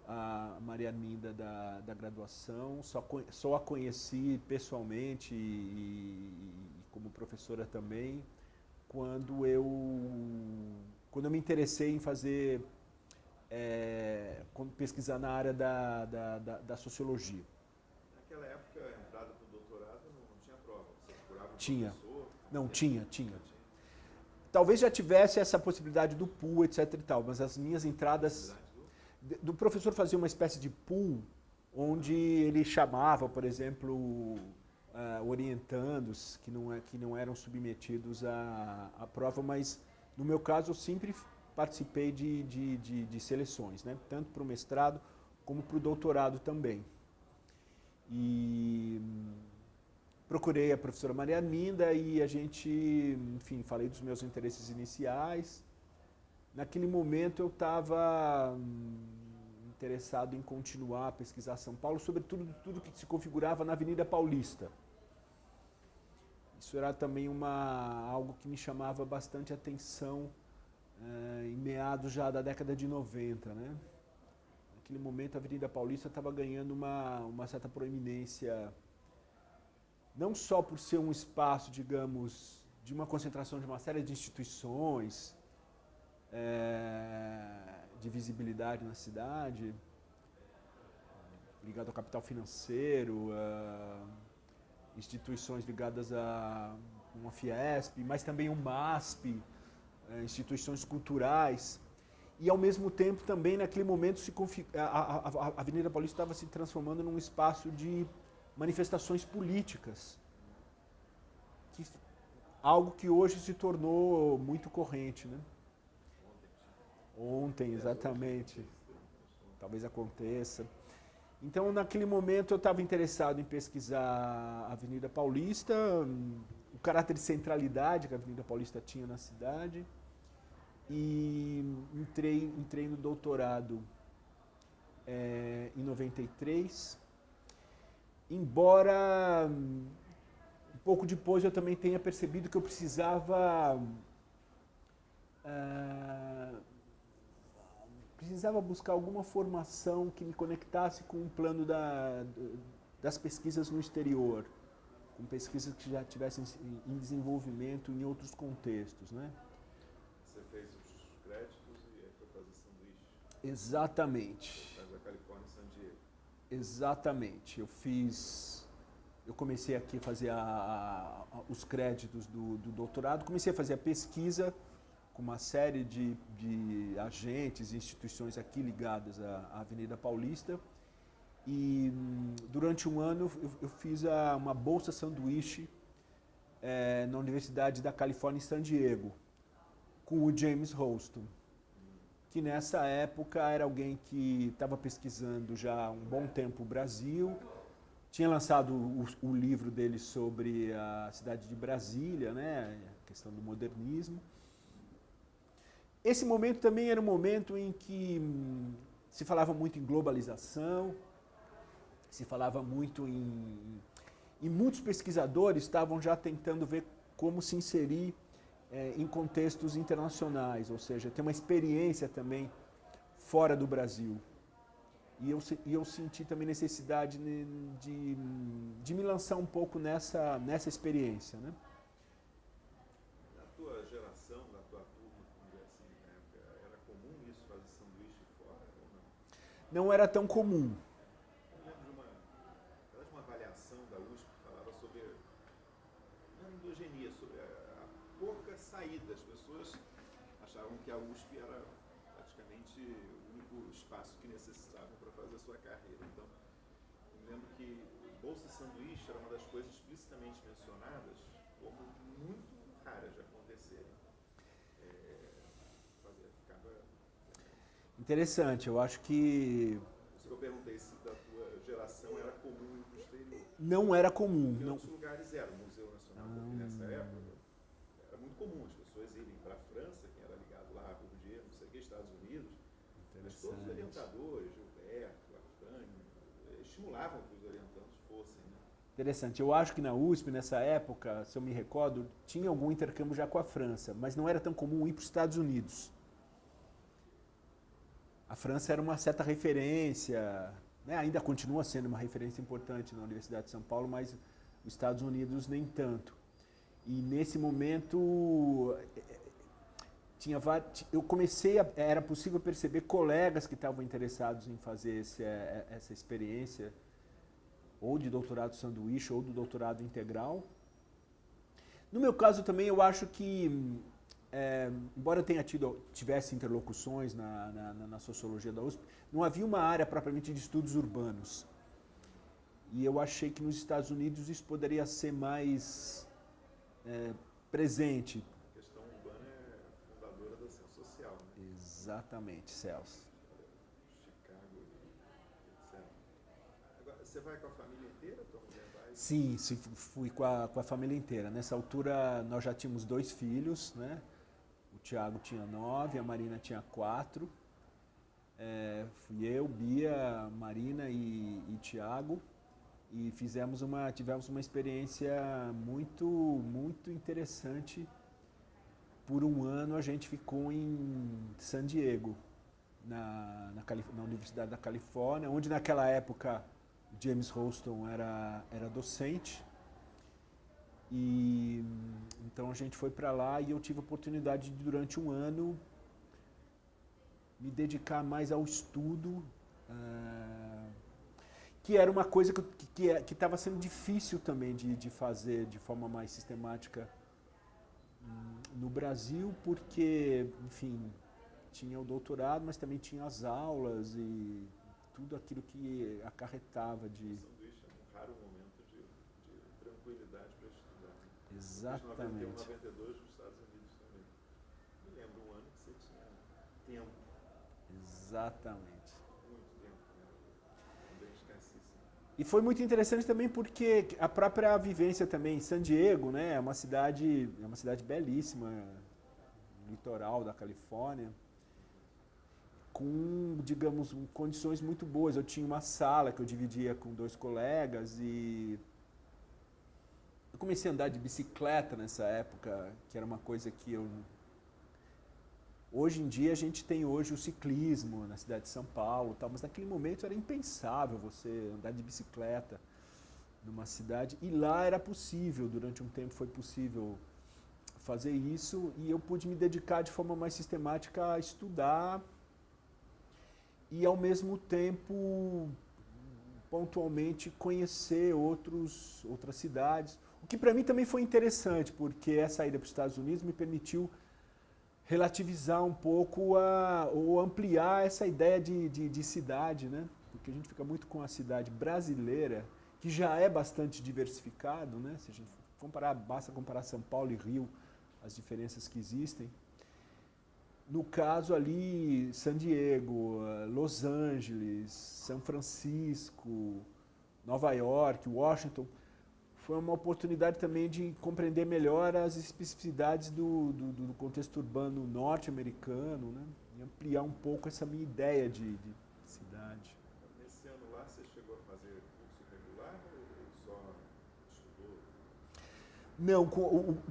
a Maria Arminda da graduação, só a conheci pessoalmente e como professora também, quando eu me interessei em fazer, pesquisar na área da sociologia. Naquela época, a entrada para o doutorado não tinha prova, você procurava um Tinha. professor? Não, tinha. Talvez já tivesse essa possibilidade do pool, etc e tal, mas as minhas entradas do professor fazia uma espécie de pool, onde ele chamava, por exemplo, orientandos que não eram submetidos à prova, mas no meu caso eu sempre participei de seleções, né? Tanto para o mestrado como para o doutorado também. E procurei a professora Maria Arminda e a gente, enfim, falei dos meus interesses iniciais naquele momento eu estava interessado em continuar a pesquisar São Paulo, sobretudo tudo que se configurava na Avenida Paulista. Isso era também algo que me chamava bastante atenção em meados já da década de 90, né? Naquele momento a Avenida Paulista estava ganhando uma certa proeminência, não só por ser um espaço, digamos, de uma concentração de uma série de instituições, de visibilidade na cidade, ligado ao capital financeiro, instituições ligadas a uma Fiesp, mas também o MASP, instituições culturais. E, ao mesmo tempo, também, naquele momento, a Avenida Paulista estava se transformando num espaço de manifestações políticas, algo que hoje se tornou muito corrente, né? Ontem, exatamente. Talvez aconteça. Então, naquele momento, eu estava interessado em pesquisar a Avenida Paulista, o caráter de centralidade que a Avenida Paulista tinha na cidade, e entrei no doutorado em 93, embora um pouco depois eu também tenha percebido que eu precisava buscar alguma formação que me conectasse com o plano das pesquisas no exterior, com pesquisas que já tivessem em desenvolvimento em outros contextos, né? Você fez os créditos e aí foi fazer sanduíche. Exatamente. Da Califórnia, San Diego. Exatamente. Eu comecei aqui a fazer os créditos do doutorado, comecei a fazer a pesquisa com uma série de agentes e instituições aqui ligadas à Avenida Paulista. E durante um ano eu fiz uma bolsa sanduíche na Universidade da Califórnia em San Diego, com o James Houston, que nessa época era alguém que estava pesquisando já há um bom tempo o Brasil, tinha lançado o livro dele sobre a cidade de Brasília, né, a questão do modernismo. Esse momento também era um momento em que se falava muito em globalização, se falava muito e muitos pesquisadores estavam já tentando ver como se inserir em contextos internacionais, ou seja, ter uma experiência também fora do Brasil. E eu senti também necessidade de me lançar um pouco nessa experiência, né? Na tua geração, na tua turma, vamos dizer assim, na época, era comum isso, fazer sanduíche fora ou não? Não era tão comum. Eu lembro de uma avaliação da USP que falava sobre uma endogenia, sobre a pouca saída. As pessoas achavam que a USP era praticamente o único espaço que necessitavam para fazer a sua carreira. Então, eu me lembro que bolsa sanduíche era uma das coisas explicitamente mencionadas como muito raras de acontecerem. Interessante, eu acho que... Por isso que eu perguntei se da tua geração era comum ir para o exterior. Não era comum. Em outros lugares era. O Museu Nacional, porque nessa época era muito comum as pessoas irem para a França, quem era ligado lá, Bourdieu, não sei o que, Estados Unidos. Mas todos os orientadores, Gilberto, Arcanio, estimulavam que os orientandos fossem, né? Interessante. Eu acho que na USP, nessa época, se eu me recordo, tinha algum intercâmbio já com a França, mas não era tão comum ir para os Estados Unidos. A França era uma certa referência, né? Ainda continua sendo uma referência importante na Universidade de São Paulo, mas os Estados Unidos nem tanto. E nesse momento era possível perceber colegas que estavam interessados em fazer essa experiência, ou de doutorado sanduíche, ou do doutorado integral. No meu caso também, eu acho que, embora eu tivesse interlocuções na sociologia da USP, não havia uma área propriamente de estudos urbanos. E eu achei que nos Estados Unidos isso poderia ser mais presente. A questão urbana é fundadora da ciência social, né? Exatamente, Celso. Chicago, etc. Agora, você vai com a família inteira? Sim, fui com a família inteira. Nessa altura nós já tínhamos 2 filhos, né? O Thiago tinha 9, a Marina tinha 4. Fui eu, Bia, Marina e Thiago. E tivemos uma experiência muito interessante. Por um ano a gente ficou em San Diego, na Universidade da Califórnia, onde naquela época James Holston era docente. E então a gente foi para lá e eu tive a oportunidade de, durante um ano, me dedicar mais ao estudo, que era uma coisa que estava sendo difícil também de fazer de forma mais sistemática no Brasil, porque, enfim, tinha o doutorado, mas também tinha as aulas e tudo aquilo que acarretava de... O sanduíche é um raro momento de tranquilidade para estudar. Exatamente. Em 92 nos Estados Unidos também. Me lembro um ano que você tinha tempo. Exatamente. Muito tempo, né? Bem escassíssimo. E foi muito interessante também porque a própria vivência também em San Diego, né, é uma cidade belíssima, no litoral da Califórnia, com, digamos, condições muito boas. Eu tinha uma sala que eu dividia com 2 colegas e eu comecei a andar de bicicleta nessa época, que era uma coisa que eu... Hoje em dia a gente tem hoje o ciclismo na cidade de São Paulo, tal, mas naquele momento era impensável você andar de bicicleta numa cidade. E lá era possível, durante um tempo foi possível fazer isso e eu pude me dedicar de forma mais sistemática a estudar e ao mesmo tempo pontualmente conhecer outras cidades. O que para mim também foi interessante, porque essa ida para os Estados Unidos me permitiu relativizar um pouco ou ampliar essa ideia de cidade, né? Porque a gente fica muito com a cidade brasileira, que já é bastante diversificado, né? Se a gente comparar, basta comparar São Paulo e Rio, as diferenças que existem. No caso ali, San Diego, Los Angeles, São Francisco, Nova York, Washington, foi uma oportunidade também de compreender melhor as especificidades do contexto urbano norte-americano, né? E ampliar um pouco essa minha ideia de cidade. Nesse ano lá, você chegou a fazer curso regular ou só estudou? Não,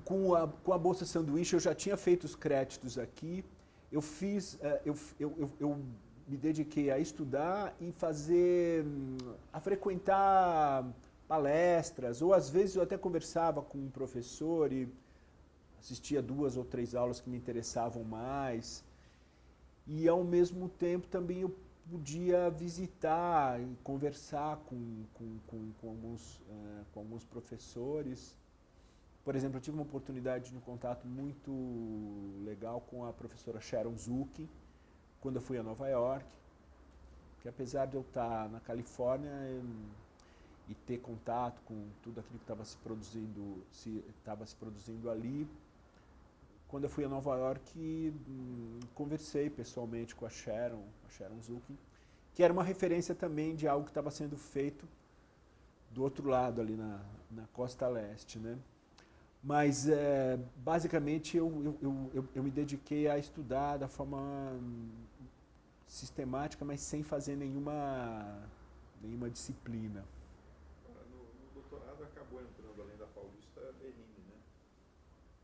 com a Bolsa Sanduíche eu já tinha feito os créditos aqui. Eu me dediquei a estudar e a frequentar palestras, ou às vezes eu até conversava com um professor e assistia 2 ou 3 aulas que me interessavam mais. E ao mesmo tempo também eu podia visitar e conversar com alguns professores. Por exemplo, eu tive uma oportunidade de um contato muito legal com a professora Sharon Zucchi, quando eu fui a Nova York, que apesar de eu estar na Califórnia e ter contato com tudo aquilo que estava se produzindo ali, quando eu fui a Nova York, conversei pessoalmente com a Sharon Zucchi, que era uma referência também de algo que estava sendo feito do outro lado, ali na costa leste, né? Mas, basicamente, eu me dediquei a estudar da forma sistemática, mas sem fazer nenhuma disciplina. No doutorado acabou entrando, além da Paulista, Bernini, né?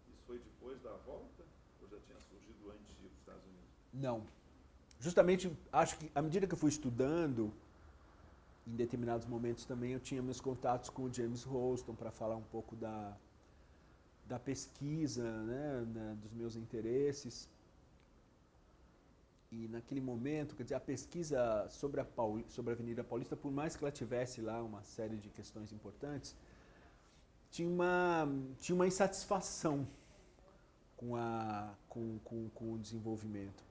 Isso foi depois da volta ou já tinha surgido antes de ir para os Estados Unidos? Não. Justamente, acho que à medida que eu fui estudando, em determinados momentos também eu tinha meus contatos com o James Holston para falar um pouco da pesquisa, né, dos meus interesses. E naquele momento, quer dizer, a pesquisa sobre a Avenida Paulista, por mais que ela tivesse lá uma série de questões importantes, tinha uma insatisfação com o desenvolvimento.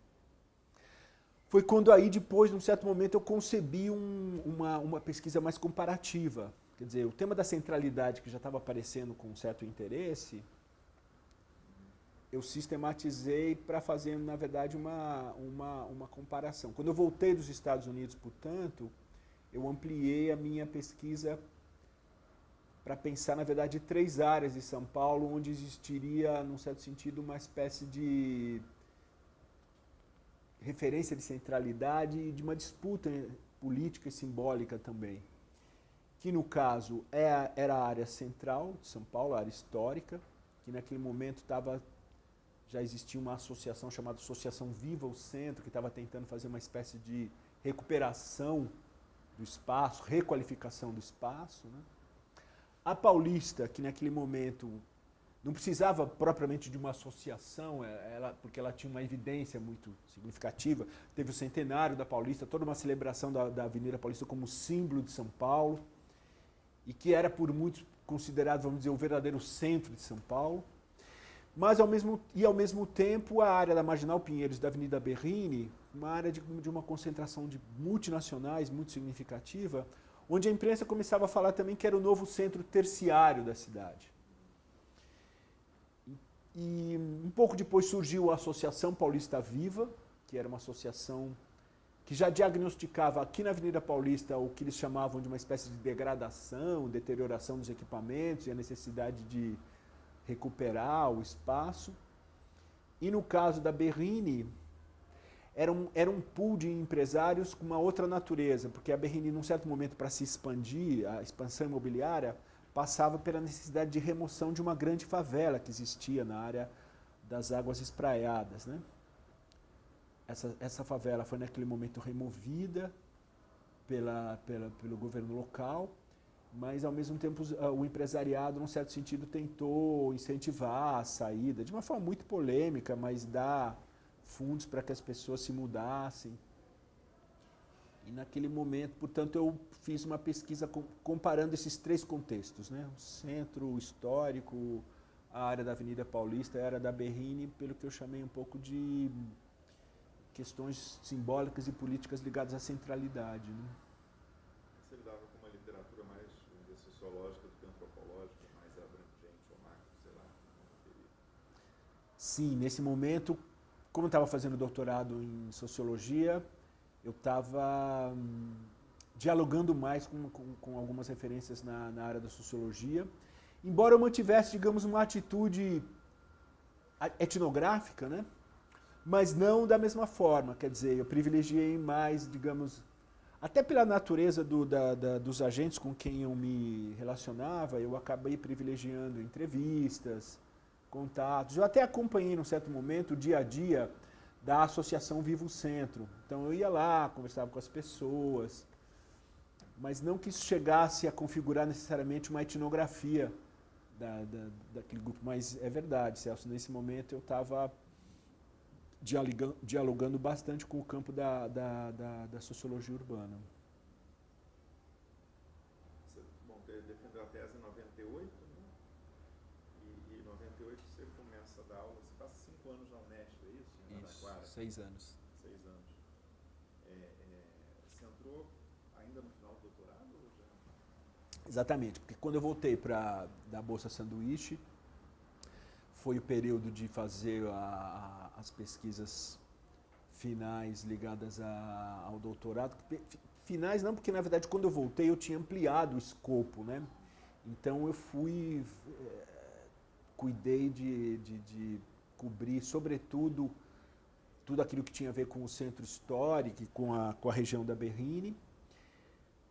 Foi quando aí depois, num certo momento, eu concebi uma pesquisa mais comparativa. Quer dizer, o tema da centralidade, que já estava aparecendo com um certo interesse, eu sistematizei para fazer, na verdade, uma comparação. Quando eu voltei dos Estados Unidos, portanto, eu ampliei a minha pesquisa para pensar, na verdade, 3 áreas de São Paulo, onde existiria, num certo sentido, uma espécie de referência de centralidade e de uma disputa política e simbólica também. Que, no caso, era a área central de São Paulo, a área histórica, que naquele momento já existia uma associação chamada Associação Viva o Centro, que estava tentando fazer uma espécie de recuperação do espaço, requalificação do espaço, né? A Paulista, que naquele momento não precisava propriamente de uma associação, porque ela tinha uma evidência muito significativa. Teve o centenário da Paulista, toda uma celebração da Avenida Paulista como símbolo de São Paulo, e que era por muitos considerado, vamos dizer, o verdadeiro centro de São Paulo. Mas, ao mesmo tempo, a área da Marginal Pinheiros e da Avenida Berrini, uma área de uma concentração de multinacionais muito significativa, onde a imprensa começava a falar também que era o novo centro terciário da cidade. E um pouco depois surgiu a Associação Paulista Viva, que era uma associação que já diagnosticava aqui na Avenida Paulista o que eles chamavam de uma espécie de degradação, deterioração dos equipamentos e a necessidade de recuperar o espaço. E no caso da Berrini, era um pool de empresários com uma outra natureza, porque a Berrini, num certo momento, para se expandir, a expansão imobiliária, passava pela necessidade de remoção de uma grande favela que existia na área das Águas Espraiadas, né? Essa favela foi naquele momento removida pelo governo local, mas ao mesmo tempo o empresariado, num certo sentido, tentou incentivar a saída, de uma forma muito polêmica, mas dar fundos para que as pessoas se mudassem. E naquele momento, portanto, eu fiz uma pesquisa comparando esses 3 contextos, né? O centro histórico, a área da Avenida Paulista e a área da Berrini, pelo que eu chamei um pouco de questões simbólicas e políticas ligadas à centralidade, né? Você lidava com uma literatura mais, vamos dizer, sociológica do que antropológica, mais abrangente ou macro, sei lá, como queria. Sim, nesse momento, como eu estava fazendo doutorado em sociologia, eu estava dialogando mais com algumas referências na área da sociologia, embora eu mantivesse, digamos, uma atitude etnográfica, né? Mas não da mesma forma, quer dizer, eu privilegiei mais, digamos, até pela natureza dos agentes com quem eu me relacionava, eu acabei privilegiando entrevistas, contatos. Eu até acompanhei, num certo momento, o dia a dia da Associação Viva o Centro. Então eu ia lá, conversava com as pessoas, mas não que isso chegasse a configurar necessariamente uma etnografia daquele grupo. Mas é verdade, Celso, nesse momento eu estava dialogando bastante com o campo da sociologia urbana. Você, defendeu a tese em 98, né? E em 98 você começa a dar aula, você passa 5 anos na Unesp, é isso? Em Araraquara? 6 anos. 6 anos. Você entrou ainda no final do doutorado? Ou já? Exatamente, porque quando eu voltei da Bolsa Sanduíche, foi o período de fazer as pesquisas finais ligadas ao doutorado. Finais não, porque na verdade quando eu voltei eu tinha ampliado o escopo, né? Então eu cuidei de cobrir sobretudo tudo aquilo que tinha a ver com o centro histórico e com a região da Berrini.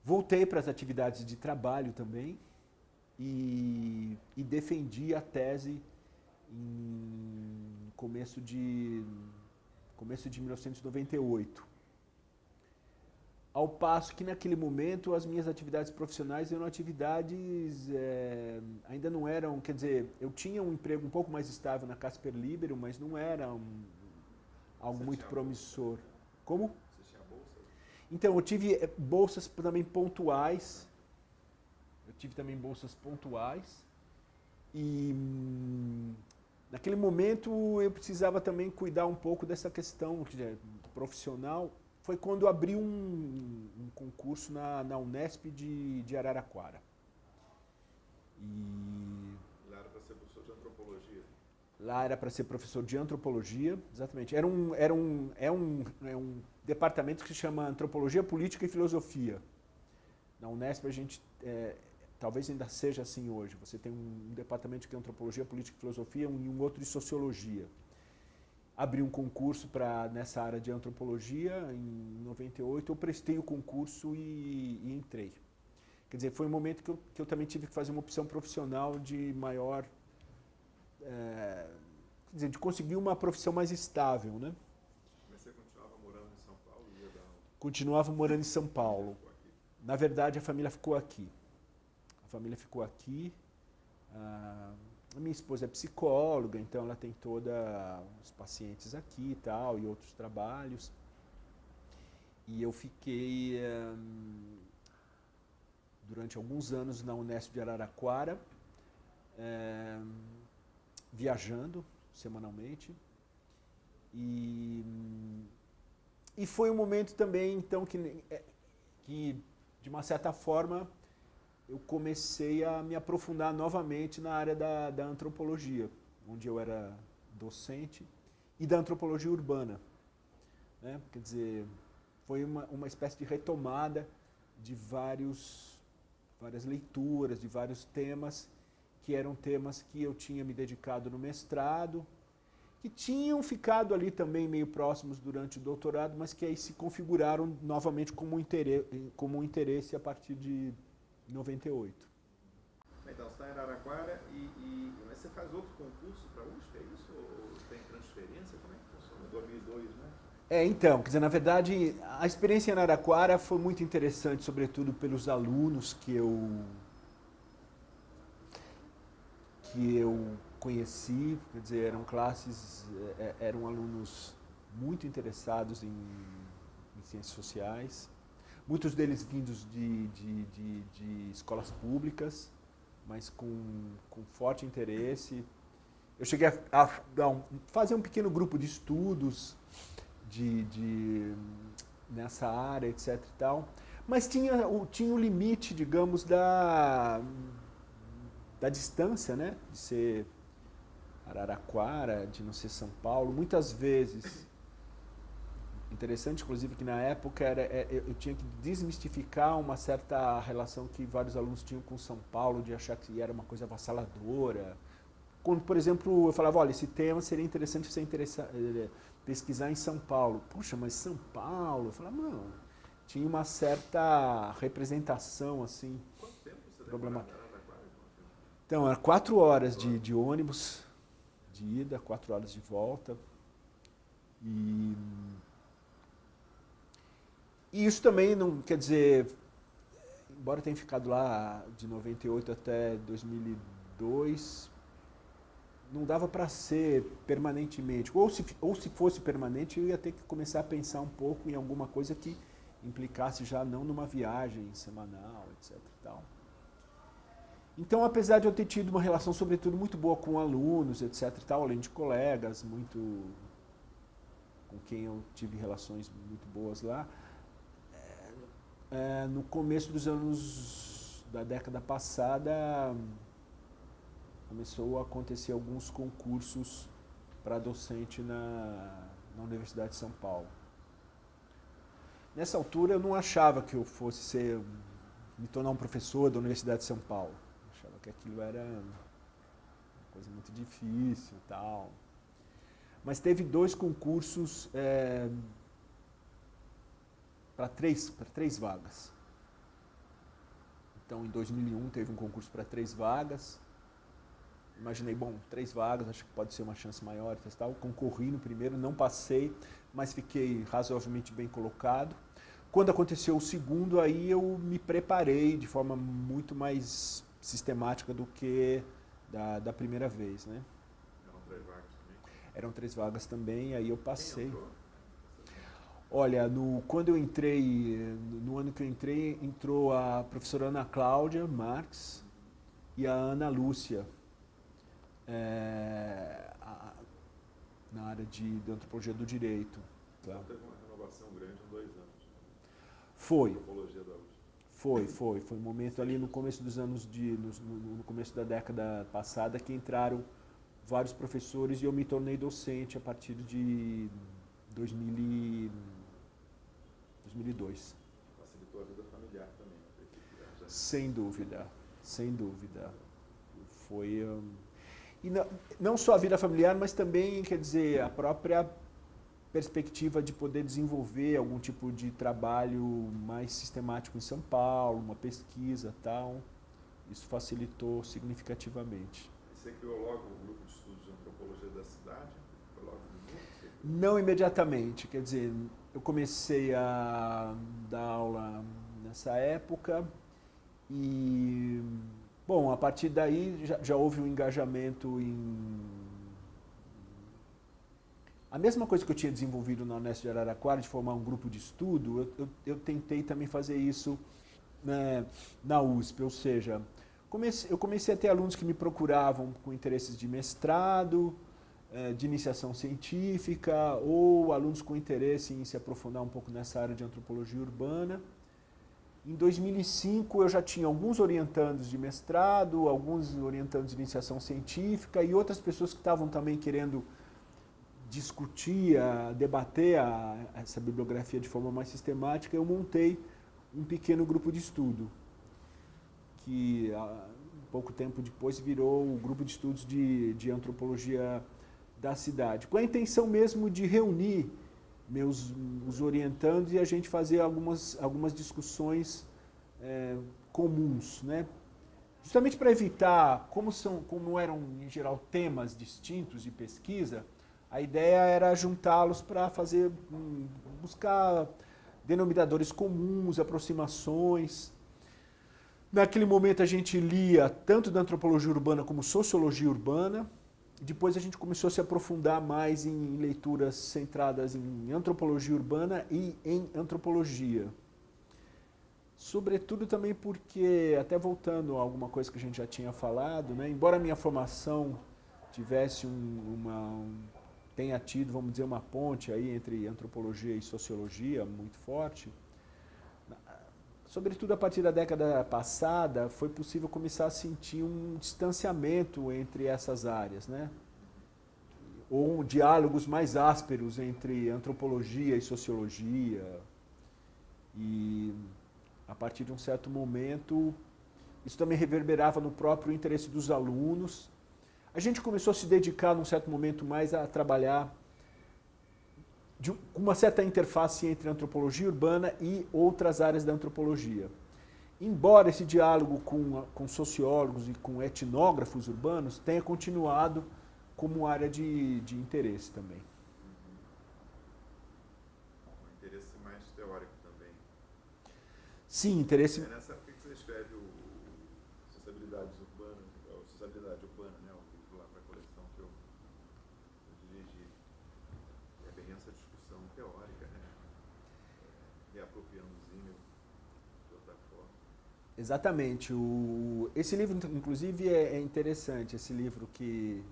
Voltei para as atividades de trabalho também e defendi a tese em começo de 1998. Ao passo que naquele momento as minhas atividades profissionais eram atividades, ainda não eram, quer dizer, eu tinha um emprego um pouco mais estável na Casper Libero, mas não era algo muito promissor. Bolsa? Como? Você tinha bolsa? Então, eu tive bolsas também pontuais. E naquele momento eu precisava também cuidar um pouco dessa questão profissional. Foi quando eu abri um concurso na Unesp de Araraquara. E Lá era para ser professor de antropologia? Lá era para ser professor de antropologia, exatamente. É um departamento que se chama Antropologia, Política e Filosofia. Na Unesp a gente talvez ainda seja assim hoje. Você tem um departamento de antropologia, política e filosofia e um outro de sociologia. Abri um concurso nessa área de antropologia em 98, eu prestei o concurso e entrei. Quer dizer, foi um momento que eu também tive que fazer uma opção profissional de maior... quer dizer, de conseguir uma profissão mais estável, né? Mas você continuava morando em São Paulo? Continuava morando em São Paulo. Na verdade, a família ficou aqui. A minha esposa é psicóloga, então ela tem todos os pacientes aqui e tal, e outros trabalhos. E eu fiquei durante alguns anos na Unesp de Araraquara, viajando semanalmente. E foi um momento também, então, que de uma certa forma, eu comecei a me aprofundar novamente na área da antropologia, onde eu era docente, e da antropologia urbana, né? Quer dizer, foi uma espécie de retomada de várias leituras, de vários temas, que eram temas que eu tinha me dedicado no mestrado, que tinham ficado ali também meio próximos durante o doutorado, mas que aí se configuraram novamente como um interesse a partir de 98. Então, você está em Araraquara, mas você faz outro concurso para a USP, é isso? Ou tem transferência? Como é que funciona? 2002, né? Então, quer dizer, na verdade, a experiência em Araraquara foi muito interessante, sobretudo pelos alunos que eu conheci, quer dizer, eram alunos muito interessados em ciências sociais, muitos deles vindos de escolas públicas, mas com forte interesse. Eu cheguei a fazer um pequeno grupo de estudos nessa área, etc. e tal, mas tinha o limite, digamos, da distância, né? De ser Araraquara, de não ser São Paulo. Muitas vezes, interessante inclusive que na época eu tinha que desmistificar uma certa relação que vários alunos tinham com São Paulo, de achar que era uma coisa avassaladora. Quando, por exemplo, eu falava, olha, esse tema seria interessante você pesquisar em São Paulo. Puxa, mas São Paulo? Eu falava, não. Tinha uma certa representação, assim, quanto tempo você problemática. Araraquara? Então, era 4 horas de ônibus, de ida, 4 horas de volta. E isso também não, quer dizer, embora tenha ficado lá de 98 até 2002, não dava para ser permanentemente. Ou se fosse permanente, eu ia ter que começar a pensar um pouco em alguma coisa que implicasse já não numa viagem semanal, etc. e tal. Então, apesar de eu ter tido uma relação, sobretudo, muito boa com alunos, etc. e tal, além de colegas, com quem eu tive relações muito boas lá, no começo dos anos da década passada, começou a acontecer alguns concursos para docente na Universidade de São Paulo. Nessa altura eu não achava que eu fosse me tornar um professor da Universidade de São Paulo. Eu achava que aquilo era uma coisa muito difícil e tal. Mas teve 2 concursos para 3 vagas. Então, em 2001 teve um concurso para 3 vagas. Imaginei, bom, 3 vagas, acho que pode ser uma chance maior, tal. Concorri no primeiro, não passei, mas fiquei razoavelmente bem colocado. Quando aconteceu o segundo, aí eu me preparei de forma muito mais sistemática do que da primeira vez, né? Eram 3 vagas também? Eram 3 vagas também, aí eu passei. Quem entrou? Olha, quando eu entrei, no ano que eu entrei, entrou a professora Ana Cláudia Marques e a Ana Lúcia, na área de antropologia do direito. Tá? Então teve uma renovação grande em 2 anos. Foi. Antropologia da USP. Foi um momento ali no começo dos anos no começo da década passada que entraram vários professores e eu me tornei docente a partir de 2002. Facilitou a vida familiar também. Sem dúvida, Sem dúvida. Foi... E não só a vida familiar, mas também, quer dizer, a própria perspectiva de poder desenvolver algum tipo de trabalho mais sistemático em São Paulo, uma pesquisa e tal. Isso facilitou significativamente. Você criou logo o grupo de estudos de antropologia da cidade? Foi logo no início? Não imediatamente, quer dizer, eu comecei a dar aula nessa época e, bom, a partir daí já houve um engajamento em... A mesma coisa que eu tinha desenvolvido na Unesp de Araraquara, de formar um grupo de estudo, eu tentei também fazer isso, né, na USP, ou seja, eu comecei a ter alunos que me procuravam com interesses de mestrado, de iniciação científica, ou alunos com interesse em se aprofundar um pouco nessa área de antropologia urbana. Em 2005 eu já tinha alguns orientandos de mestrado, alguns orientandos de iniciação científica e outras pessoas que estavam também querendo discutir, debater essa bibliografia de forma mais sistemática. Eu montei um pequeno grupo de estudo, que pouco tempo depois virou o grupo de estudos de antropologia da cidade, com a intenção mesmo de reunir os orientandos e a gente fazer algumas discussões comuns, né? Justamente para evitar, como eram em geral temas distintos de pesquisa, a ideia era juntá-los para buscar denominadores comuns, aproximações. Naquele momento a gente lia tanto da antropologia urbana como sociologia urbana. Depois a gente começou a se aprofundar mais em leituras centradas em antropologia urbana e em antropologia. Sobretudo também porque, até voltando a alguma coisa que a gente já tinha falado, né, embora a minha formação tivesse tenha tido, vamos dizer, uma ponte aí entre antropologia e sociologia muito forte, sobretudo a partir da década passada, foi possível começar a sentir um distanciamento entre essas áreas, né? Ou diálogos mais ásperos entre antropologia e sociologia. E, a partir de um certo momento, isso também reverberava no próprio interesse dos alunos. A gente começou a se dedicar, num certo momento, mais a trabalhar com uma certa interface entre antropologia urbana e outras áreas da antropologia. Embora esse diálogo com sociólogos e com etnógrafos urbanos tenha continuado como área de interesse também. Um interesse mais teórico também. Sim, interesse... Nessa época que você escreve o Sociabilidade Urbana, né? O livro lá para a coleção que eu dirigi. É bem essa discussão teórica, né? Reapropriando o Zimmer de outra forma. Exatamente. Esse livro, inclusive, é interessante. Esse livro que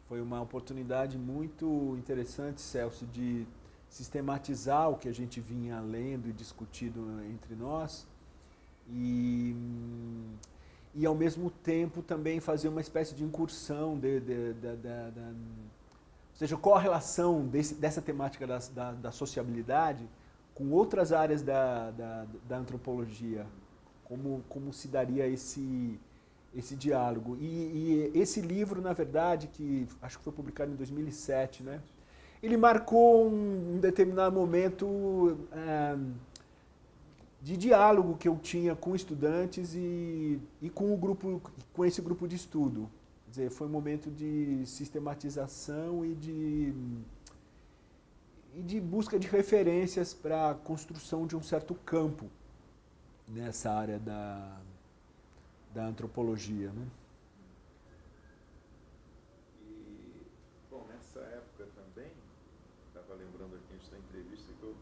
foi uma oportunidade muito interessante, Celso, de sistematizar o que a gente vinha lendo e discutindo entre nós e ao mesmo tempo também fazer uma espécie de incursão, ou seja, qual a relação dessa temática da sociabilidade com outras áreas da antropologia, como se daria esse diálogo. E esse livro, na verdade, que acho que foi publicado em 2007, né? Ele marcou um determinado momento de diálogo que eu tinha com estudantes e com esse grupo de estudo. Quer dizer, foi um momento de sistematização e de busca de referências para a construção de um certo campo nessa área da antropologia, né? E, bom, nessa época também, estava lembrando aqui antes da entrevista que eu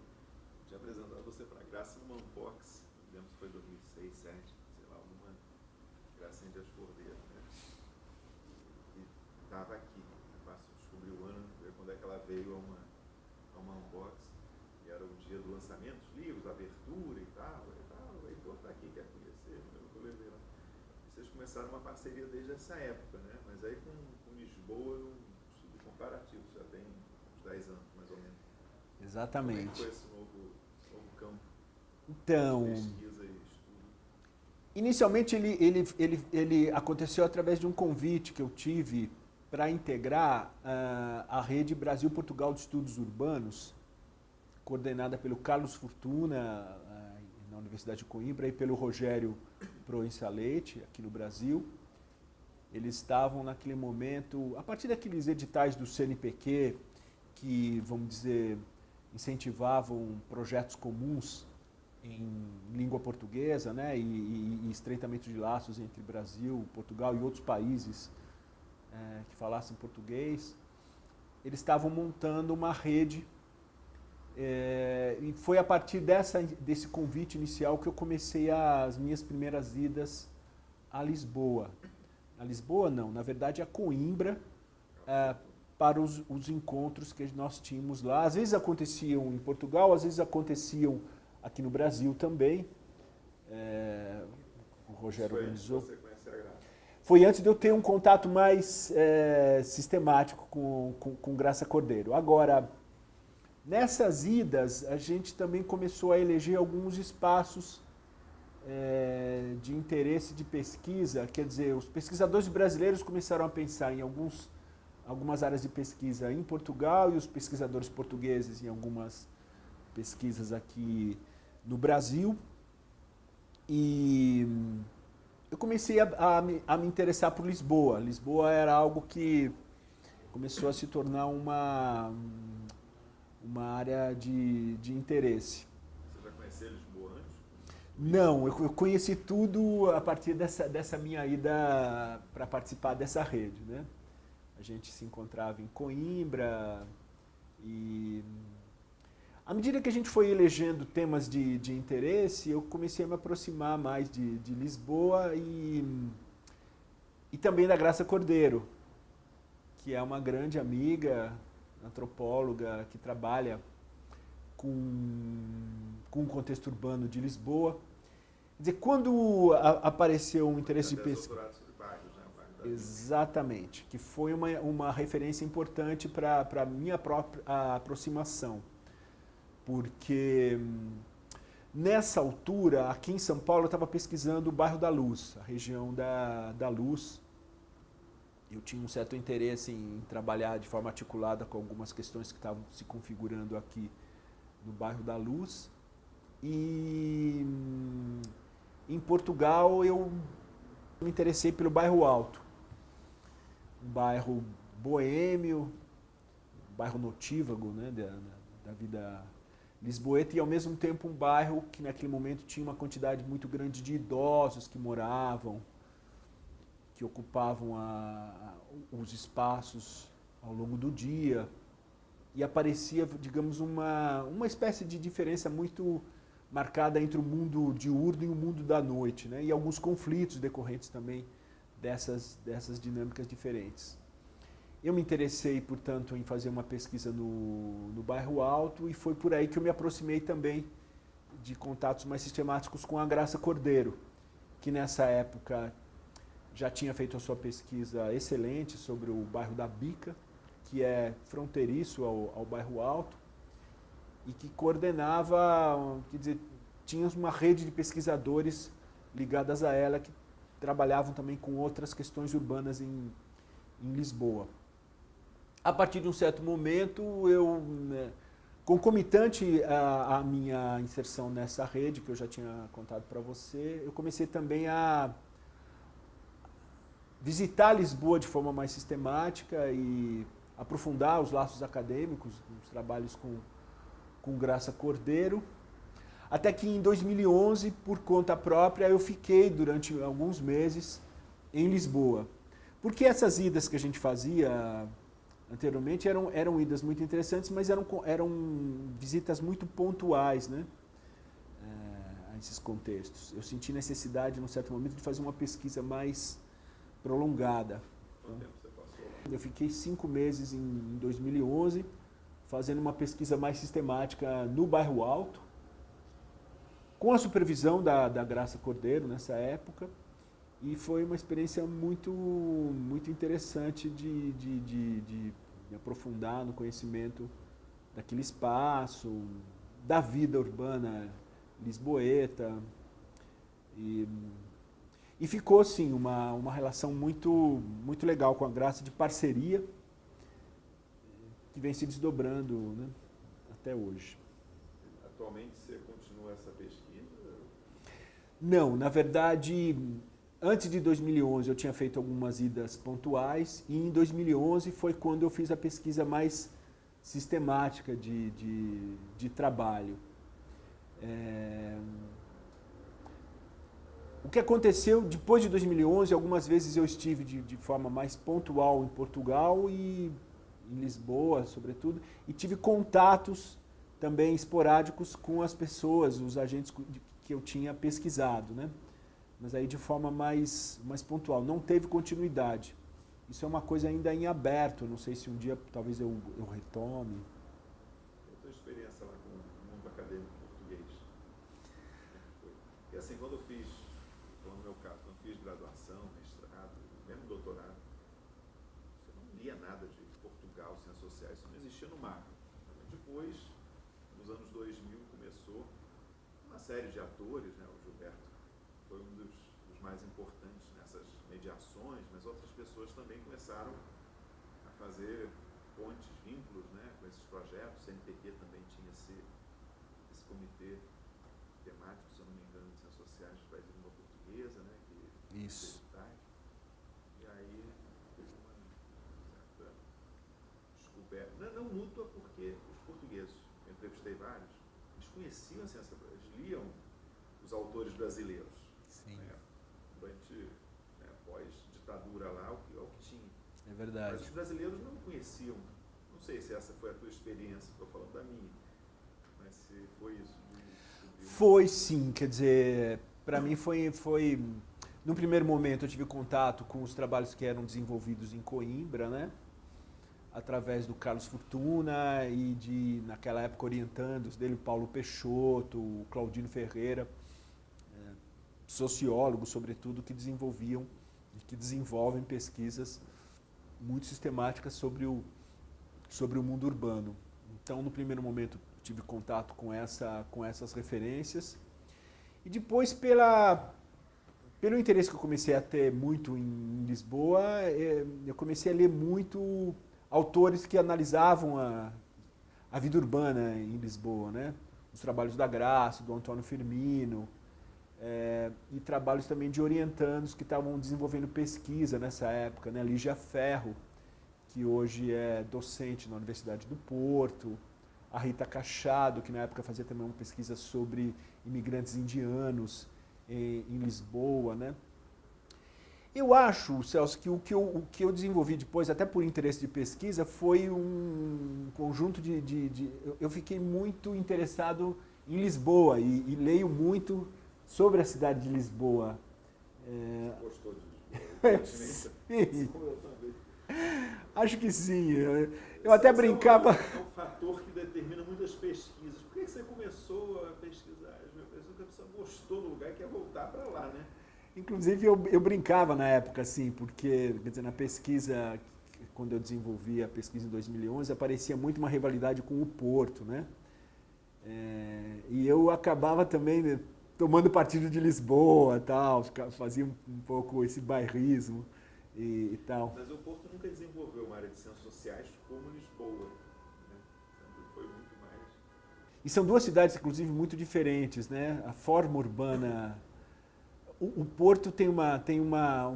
tinha apresentado você para a Graça numa unbox, lembro que foi 2006, 2007, sei lá, alguma Gracinha de Cordeiro, né? E estava aqui, é fácil descobrir o ano, ver quando é que ela veio a uma unbox, e era o dia do lançamento dos livros, a abertura e tal, o Heitor está aqui, quer conhecer, eu levei lá. Vocês começaram uma parceria desde essa época, né? Mas aí com Lisboa, um estudo comparativo, já tem uns 10 anos, mais ou menos. Exatamente. Como é que foi esse novo campo então, de pesquisa e estudo? Inicialmente ele aconteceu através de um convite que eu tive para integrar a rede Brasil-Portugal de Estudos Urbanos, coordenada pelo Carlos Fortuna, na Universidade de Coimbra, e pelo Rogério Proença Leite, aqui no Brasil. Eles estavam naquele momento, a partir daqueles editais do CNPq, que, vamos dizer, incentivavam projetos comuns em língua portuguesa, né, e estreitamento de laços entre Brasil, Portugal e outros países que falassem português. Eles estavam montando uma rede e foi a partir desse convite inicial que eu comecei as minhas primeiras idas a Lisboa. A Lisboa não, na verdade a Coimbra, para os encontros que nós tínhamos lá. Às vezes aconteciam em Portugal, às vezes aconteciam aqui no Brasil também. O Rogério organizou. Foi antes de eu ter um contato mais sistemático com Graça Cordeiro. Agora, nessas idas, a gente também começou a eleger alguns espaços de interesse de pesquisa. Quer dizer, os pesquisadores brasileiros começaram a pensar em algumas áreas de pesquisa em Portugal e os pesquisadores portugueses em algumas pesquisas aqui no Brasil. E eu comecei a me interessar por Lisboa. Lisboa era algo que começou a se tornar uma área de interesse. Você já conhecia Lisboa antes? Não, eu conheci tudo a partir dessa minha ida para participar dessa rede, né? A gente se encontrava em Coimbra e à medida que a gente foi elegendo temas de interesse, eu comecei a me aproximar mais de Lisboa e também da Graça Cordeiro, que é uma grande amiga, antropóloga, que trabalha com o contexto urbano de Lisboa. Quer dizer, quando apareceu um interesse de pesquisa... Exatamente, que foi uma referência importante para a minha própria aproximação. Porque nessa altura, aqui em São Paulo, eu estava pesquisando o bairro da Luz, a região da Luz. Eu tinha um certo interesse em trabalhar de forma articulada com algumas questões que estavam se configurando aqui no bairro da Luz. E em Portugal eu me interessei pelo bairro Alto, um bairro boêmio, um bairro notívago, né, da vida lisboeta, e ao mesmo tempo um bairro que naquele momento tinha uma quantidade muito grande de idosos que moravam, que ocupavam os espaços ao longo do dia, e aparecia, digamos, uma espécie de diferença muito marcada entre o mundo diurno e o mundo da noite, né? E alguns conflitos decorrentes também dessas dinâmicas diferentes. Eu me interessei, portanto, em fazer uma pesquisa no bairro Alto, e foi por aí que eu me aproximei também de contatos mais sistemáticos com a Graça Cordeiro, que nessa época já tinha feito a sua pesquisa excelente sobre o bairro da Bica, que é fronteiriço ao bairro Alto, e que coordenava, quer dizer, tinha uma rede de pesquisadores ligadas a ela que trabalhavam também com outras questões urbanas em Lisboa. A partir de um certo momento, concomitante à minha inserção nessa rede, que eu já tinha contado para você, eu comecei também a visitar Lisboa de forma mais sistemática e aprofundar os laços acadêmicos, os trabalhos com Graça Cordeiro, até que em 2011, por conta própria, eu fiquei durante alguns meses em Lisboa. Porque essas idas que a gente fazia anteriormente eram idas muito interessantes, mas eram visitas muito pontuais, né, a esses contextos. Eu senti necessidade, num certo momento, de fazer uma pesquisa mais prolongada. Quanto tempo você passou lá? Eu fiquei 5 meses em 2011, fazendo uma pesquisa mais sistemática no bairro Alto, com a supervisão da Graça Cordeiro nessa época, e foi uma experiência muito interessante de me aprofundar no conhecimento daquele espaço, da vida urbana lisboeta, e E ficou, assim, uma relação muito legal com a Graça, de parceria, que vem se desdobrando, né, até hoje. Atualmente você continua essa pesquisa? Não, na verdade, antes de 2011 eu tinha feito algumas idas pontuais e em 2011 foi quando eu fiz a pesquisa mais sistemática de trabalho. O que aconteceu depois de 2011, algumas vezes eu estive de forma mais pontual em Portugal e em Lisboa, sobretudo, e tive contatos também esporádicos com as pessoas, os agentes que eu tinha pesquisado, né? Mas aí de forma mais pontual, não teve continuidade. Isso é uma coisa ainda em aberto, não sei se um dia talvez eu retome. A tua experiência lá com o mundo acadêmico português? E assim, quando eu fiz, no meu caso, quando eu fiz graduação, mestrado, mesmo doutorado, você não lia nada de Portugal, ciências sociais, isso não existia no mapa. Depois, nos anos 2000, começou uma série de atores, né? O Gilberto foi um dos mais importantes nessas mediações, mas outras pessoas também começaram a fazer pontes, vínculos, né, com esses projetos. O CNPq também tinha esse comitê temático, se eu não me engano, de ciências sociais do país de língua portuguesa, né, Isso. E aí teve uma certa descoberta, não mútua, porque os portugueses, eu entrevistei vários, eles conheciam a ciência, eles liam os autores brasileiros. Sim. Né, durante, né, pós-ditadura lá, o que tinha. É verdade. Mas os brasileiros não conheciam, não sei se essa foi a tua experiência, estou falando da minha, mas se foi isso. Foi sim, quer dizer, para mim foi... No primeiro momento eu tive contato com os trabalhos que eram desenvolvidos em Coimbra, né? Através do Carlos Fortuna e naquela época, orientandos dele, Paulo Peixoto, o Claudino Ferreira, sociólogos, sobretudo, que desenvolviam e que desenvolvem pesquisas muito sistemáticas sobre o mundo urbano. Então, no primeiro momento, tive contato com essas referências. E depois, pelo interesse que eu comecei a ter muito em Lisboa, eu comecei a ler muito autores que analisavam a vida urbana em Lisboa, né? Os trabalhos da Graça, do Antônio Firmino, e trabalhos também de orientandos que estavam desenvolvendo pesquisa nessa época, né? Lígia Ferro, que hoje é docente na Universidade do Porto, a Rita Cachado, que na época fazia também uma pesquisa sobre imigrantes indianos em Lisboa, né? Eu acho, Celso, que o que eu desenvolvi depois, até por interesse de pesquisa, foi um conjunto eu fiquei muito interessado em Lisboa e leio muito sobre a cidade de Lisboa. Você gostou de Lisboa? Sim. Acho que sim. Eu até brincava... É um fator que determina muitas pesquisas. Por que você começou a pesquisar? Eu penso que a pessoa gostou do lugar e quer voltar para lá, né? Inclusive, eu brincava na época, assim, porque, quer dizer, na pesquisa, quando eu desenvolvi a pesquisa em 2011, aparecia muito uma rivalidade com o Porto, né? E eu acabava também, né, tomando partido de Lisboa, tal, fazia um pouco esse bairrismo e tal. Mas o Porto nunca desenvolveu uma área de ciências sociais como Lisboa, né? Sempre foi muito mais... E são duas cidades, inclusive, muito diferentes, né? A forma urbana... O Porto tem uma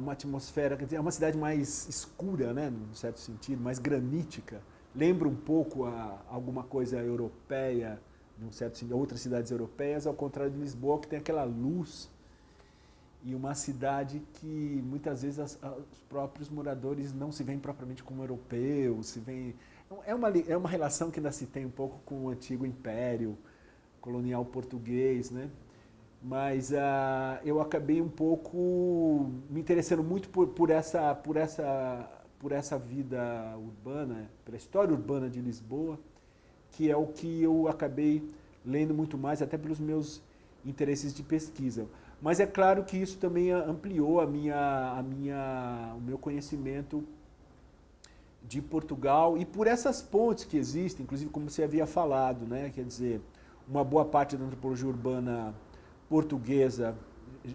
atmosfera, quer dizer, é uma cidade mais escura, né, num certo sentido, mais granítica. Lembra um pouco alguma coisa europeia, num certo sentido, outras cidades europeias, ao contrário de Lisboa, que tem aquela luz. E uma cidade que muitas vezes os próprios moradores não se veem propriamente como europeus, se veem... É uma relação que ainda se tem um pouco com o antigo império colonial português, né? Mas eu acabei um pouco me interessando muito por essa vida urbana, pela história urbana de Lisboa, que é o que eu acabei lendo muito mais, até pelos meus interesses de pesquisa. Mas é claro que isso também ampliou o meu conhecimento de Portugal e por essas pontes que existem, inclusive como você havia falado, né? Quer dizer, uma boa parte da antropologia urbana portuguesa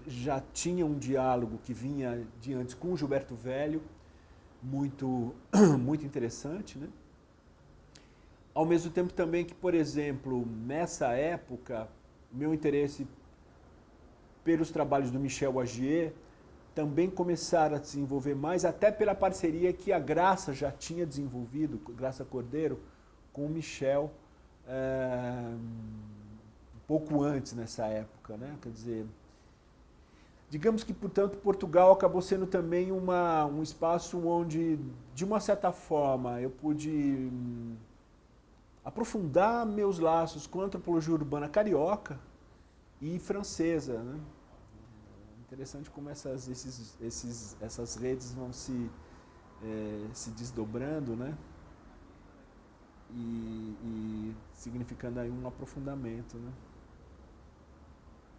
já tinha um diálogo que vinha de antes com o Gilberto Velho, muito, muito interessante, né? Ao mesmo tempo também que, por exemplo, nessa época, meu interesse pelos trabalhos do Michel Agier também começaram a desenvolver mais, até pela parceria que a Graça já tinha desenvolvido, Graça Cordeiro, com o Michel, um pouco antes nessa época, né? Quer dizer, digamos que, portanto, Portugal acabou sendo também um espaço onde, de uma certa forma, eu pude aprofundar meus laços com a antropologia urbana carioca e francesa, né? Interessante como essas redes vão se desdobrando, né? E significando aí um aprofundamento, né?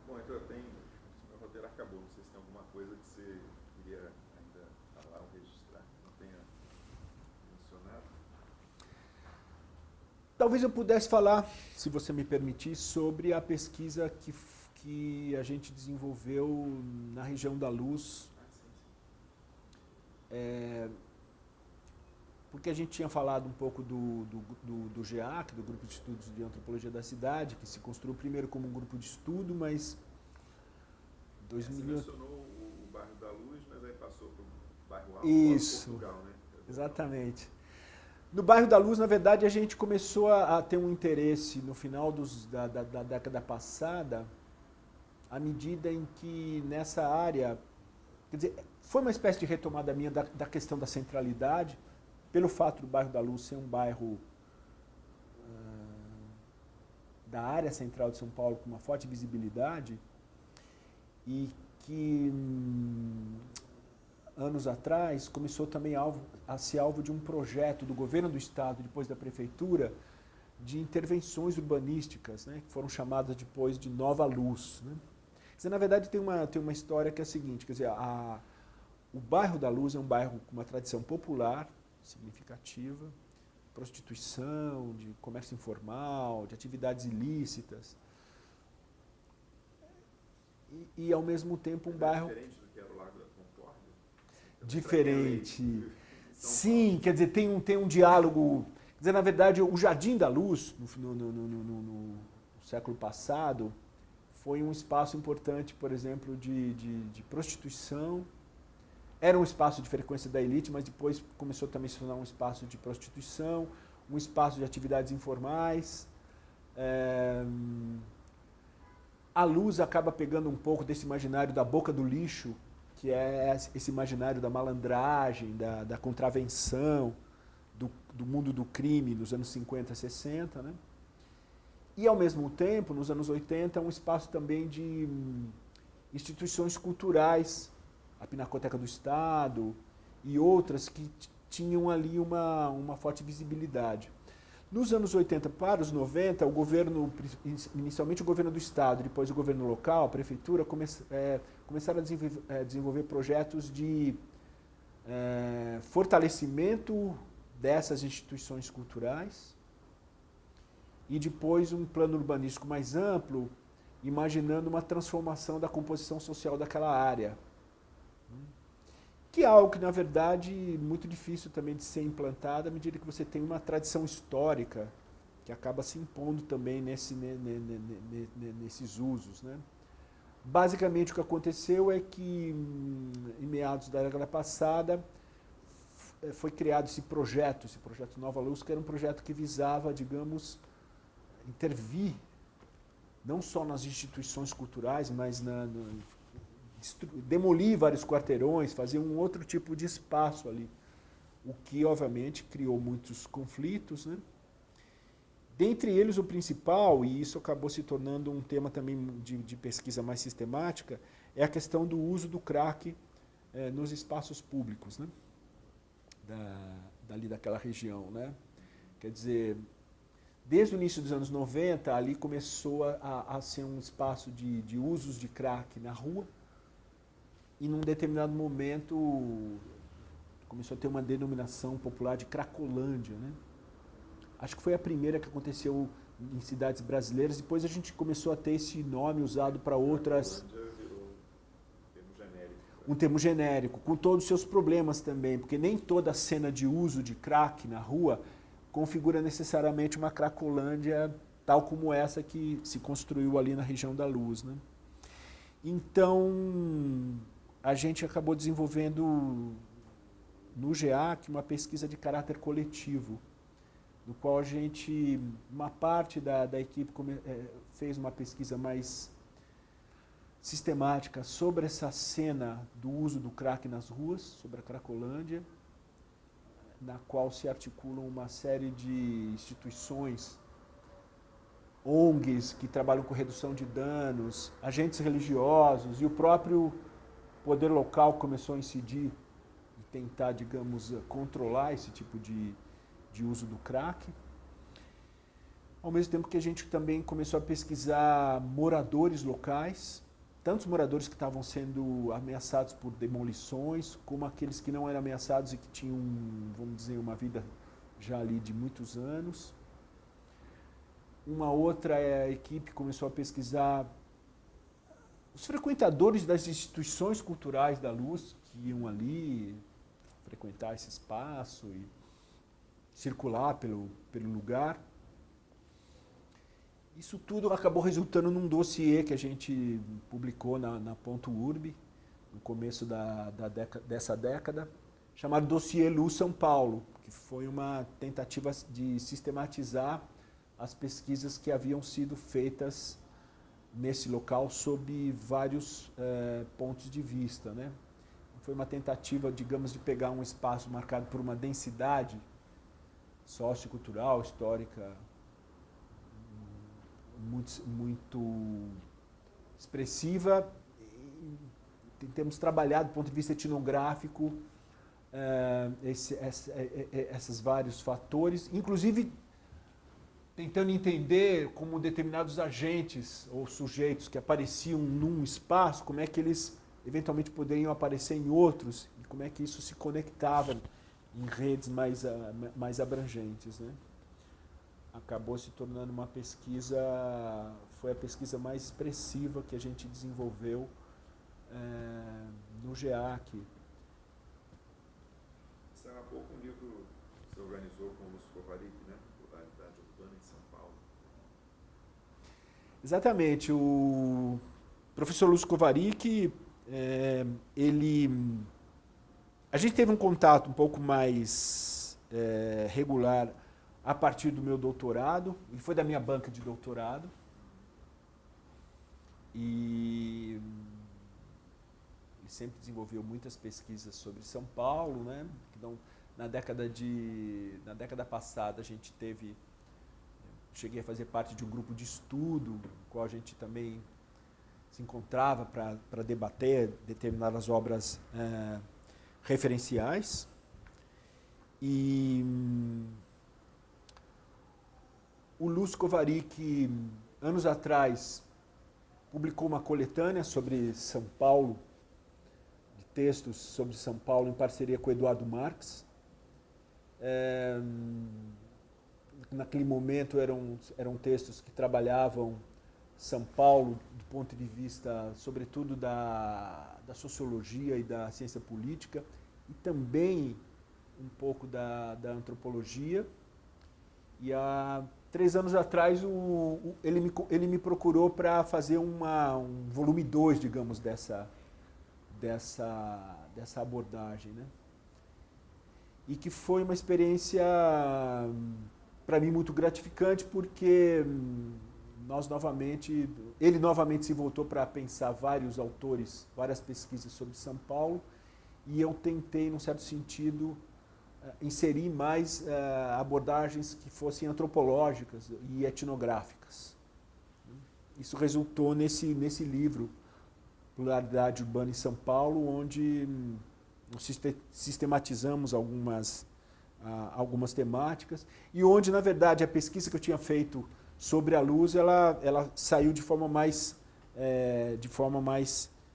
Bom, então meu roteiro acabou, não sei se tem alguma coisa que você queria ainda falar ou registrar, que não tenha mencionado. Talvez eu pudesse falar, se você me permitir, sobre a pesquisa que a gente desenvolveu na região da Luz. Porque a gente tinha falado um pouco do GEAC, do Grupo de Estudos de Antropologia da Cidade, que se construiu primeiro como um grupo de estudo, mas... Você mencionou o bairro da Luz, mas aí passou para o bairro Alto, isso, Portugal, né? Exatamente. No bairro da Luz, na verdade, a gente começou a ter um interesse no final da década passada, à medida em que nessa área, quer dizer, foi uma espécie de retomada minha da questão da centralidade, pelo fato do bairro da Luz ser um bairro da área central de São Paulo com uma forte visibilidade e que anos atrás começou também a ser alvo de um projeto do governo do estado, depois da prefeitura, de intervenções urbanísticas, né, que foram chamadas depois de Nova Luz, né? Quer dizer, na verdade tem uma história que é a seguinte, quer dizer, o bairro da Luz é um bairro com uma tradição popular significativa, prostituição, de comércio informal, de atividades ilícitas, e ao mesmo tempo um bairro... Diferente do que era o Lago da Concórdia? Diferente. Sim, quer dizer, tem um diálogo... Quer dizer, na verdade, o Jardim da Luz, no século passado, foi um espaço importante, por exemplo, de prostituição. Era um espaço de frequência da elite, mas depois começou também a se tornar um espaço de prostituição, um espaço de atividades informais. A Luz acaba pegando um pouco desse imaginário da boca do lixo, que é esse imaginário da malandragem, da contravenção, do mundo do crime nos anos 50, 60, né? E, ao mesmo tempo, nos anos 80, um espaço também de instituições culturais, a Pinacoteca do Estado e outras que tinham ali uma forte visibilidade. Nos anos 80 para os 90, o governo, inicialmente o governo do Estado, depois o governo local, a prefeitura, começaram a desenvolver projetos de fortalecimento dessas instituições culturais e depois um plano urbanístico mais amplo, imaginando uma transformação da composição social daquela área. Que é algo que, na verdade, muito difícil também de ser implantado à medida que você tem uma tradição histórica que acaba se impondo também nesses usos, né? Basicamente, o que aconteceu é que, em meados da década passada, foi criado esse projeto Nova Luz, que era um projeto que visava, digamos, intervir não só nas instituições culturais, mas demolir vários quarteirões, fazer um outro tipo de espaço ali, o que obviamente criou muitos conflitos, né? Dentre eles o principal, e isso acabou se tornando um tema também de pesquisa mais sistemática, é a questão do uso do crack nos espaços públicos, né? Dali daquela região, né? Quer dizer, desde o início dos anos 90, ali começou a ser um espaço de usos de crack na rua, e num determinado momento começou a ter uma denominação popular de Cracolândia, né? Acho que foi a primeira que aconteceu em cidades brasileiras, depois a gente começou a ter esse nome usado para outras... um termo genérico, com todos os seus problemas também, porque nem toda cena de uso de crack na rua configura necessariamente uma cracolândia tal como essa que se construiu ali na região da Luz, né? Então, a gente acabou desenvolvendo no GEAC uma pesquisa de caráter coletivo, no qual a gente, uma parte da equipe fez uma pesquisa mais sistemática sobre essa cena do uso do crack nas ruas, sobre a Cracolândia, na qual se articulam uma série de instituições, ONGs que trabalham com redução de danos, agentes religiosos, e o próprio poder local começou a incidir e tentar, digamos, controlar esse tipo de uso do crack. Ao mesmo tempo que a gente também começou a pesquisar moradores locais, tantos moradores que estavam sendo ameaçados por demolições, como aqueles que não eram ameaçados e que tinham, vamos dizer, uma vida já ali de muitos anos. Uma outra equipe começou a pesquisar os frequentadores das instituições culturais da Luz, que iam ali frequentar esse espaço e circular pelo lugar. Isso tudo acabou resultando num dossiê que a gente publicou na Ponto Urb, no começo dessa década, chamado Dossiê Luz São Paulo, que foi uma tentativa de sistematizar as pesquisas que haviam sido feitas nesse local sob vários pontos de vista, né? Foi uma tentativa, digamos, de pegar um espaço marcado por uma densidade sociocultural, histórica, muito expressiva. Temos trabalhado do ponto de vista etnográfico esses vários fatores, inclusive tentando entender como determinados agentes ou sujeitos que apareciam num espaço, como é que eles eventualmente poderiam aparecer em outros e como é que isso se conectava em redes mais abrangentes, né? Acabou se tornando uma pesquisa, foi a pesquisa mais expressiva que a gente desenvolveu no GEAC. Saiu há pouco um livro que você organizou com o Lúcio Kovarik, né? Pluralidade Urbana em São Paulo. Exatamente. O professor Lúcio Kovarik, a gente teve um contato um pouco mais regular a partir do meu doutorado. Ele foi da minha banca de doutorado. E ele sempre desenvolveu muitas pesquisas sobre São Paulo, né? Então, na década passada a gente cheguei a fazer parte de um grupo de estudo, no qual a gente também se encontrava para debater determinadas obras referenciais. E o Lúcio Kovarik, anos atrás, publicou uma coletânea sobre São Paulo, de textos sobre São Paulo, em parceria com o Eduardo Marques. Naquele momento eram textos que trabalhavam São Paulo do ponto de vista, sobretudo, da sociologia e da ciência política, e também um pouco da antropologia. E há 3 anos atrás ele me procurou para fazer um volume 2, digamos, dessa abordagem, né? E que foi uma experiência, para mim, muito gratificante, porque ele novamente se voltou para pensar vários autores, várias pesquisas sobre São Paulo, e eu tentei, num certo sentido, inserir mais abordagens que fossem antropológicas e etnográficas. Isso resultou nesse livro, Pluralidade Urbana em São Paulo, onde nós sistematizamos algumas temáticas e onde, na verdade, a pesquisa que eu tinha feito sobre a Luz, ela saiu de forma mais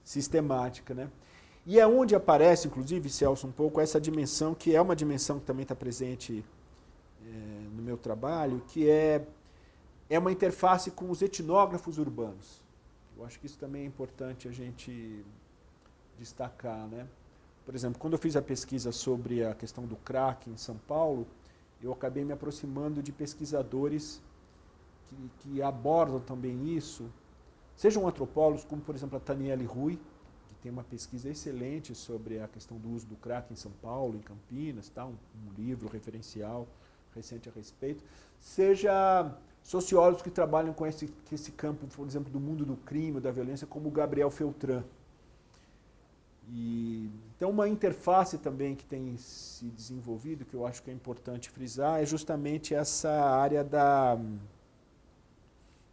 sistemática, né? E é onde aparece, inclusive, Celso, um pouco essa dimensão, que é uma dimensão que também está presente no meu trabalho, que é uma interface com os etnógrafos urbanos. Eu acho que isso também é importante a gente destacar, né? Por exemplo, quando eu fiz a pesquisa sobre a questão do crack em São Paulo, eu acabei me aproximando de pesquisadores que abordam também isso, sejam antropólogos, como por exemplo a Taniele Rui, que tem uma pesquisa excelente sobre a questão do uso do crack em São Paulo, em Campinas, tá? um livro referencial recente a respeito, seja sociólogos que trabalham com esse campo, por exemplo, do mundo do crime, da violência, como o Gabriel Feltran. Então, uma interface também que tem se desenvolvido, que eu acho que é importante frisar, é justamente essa área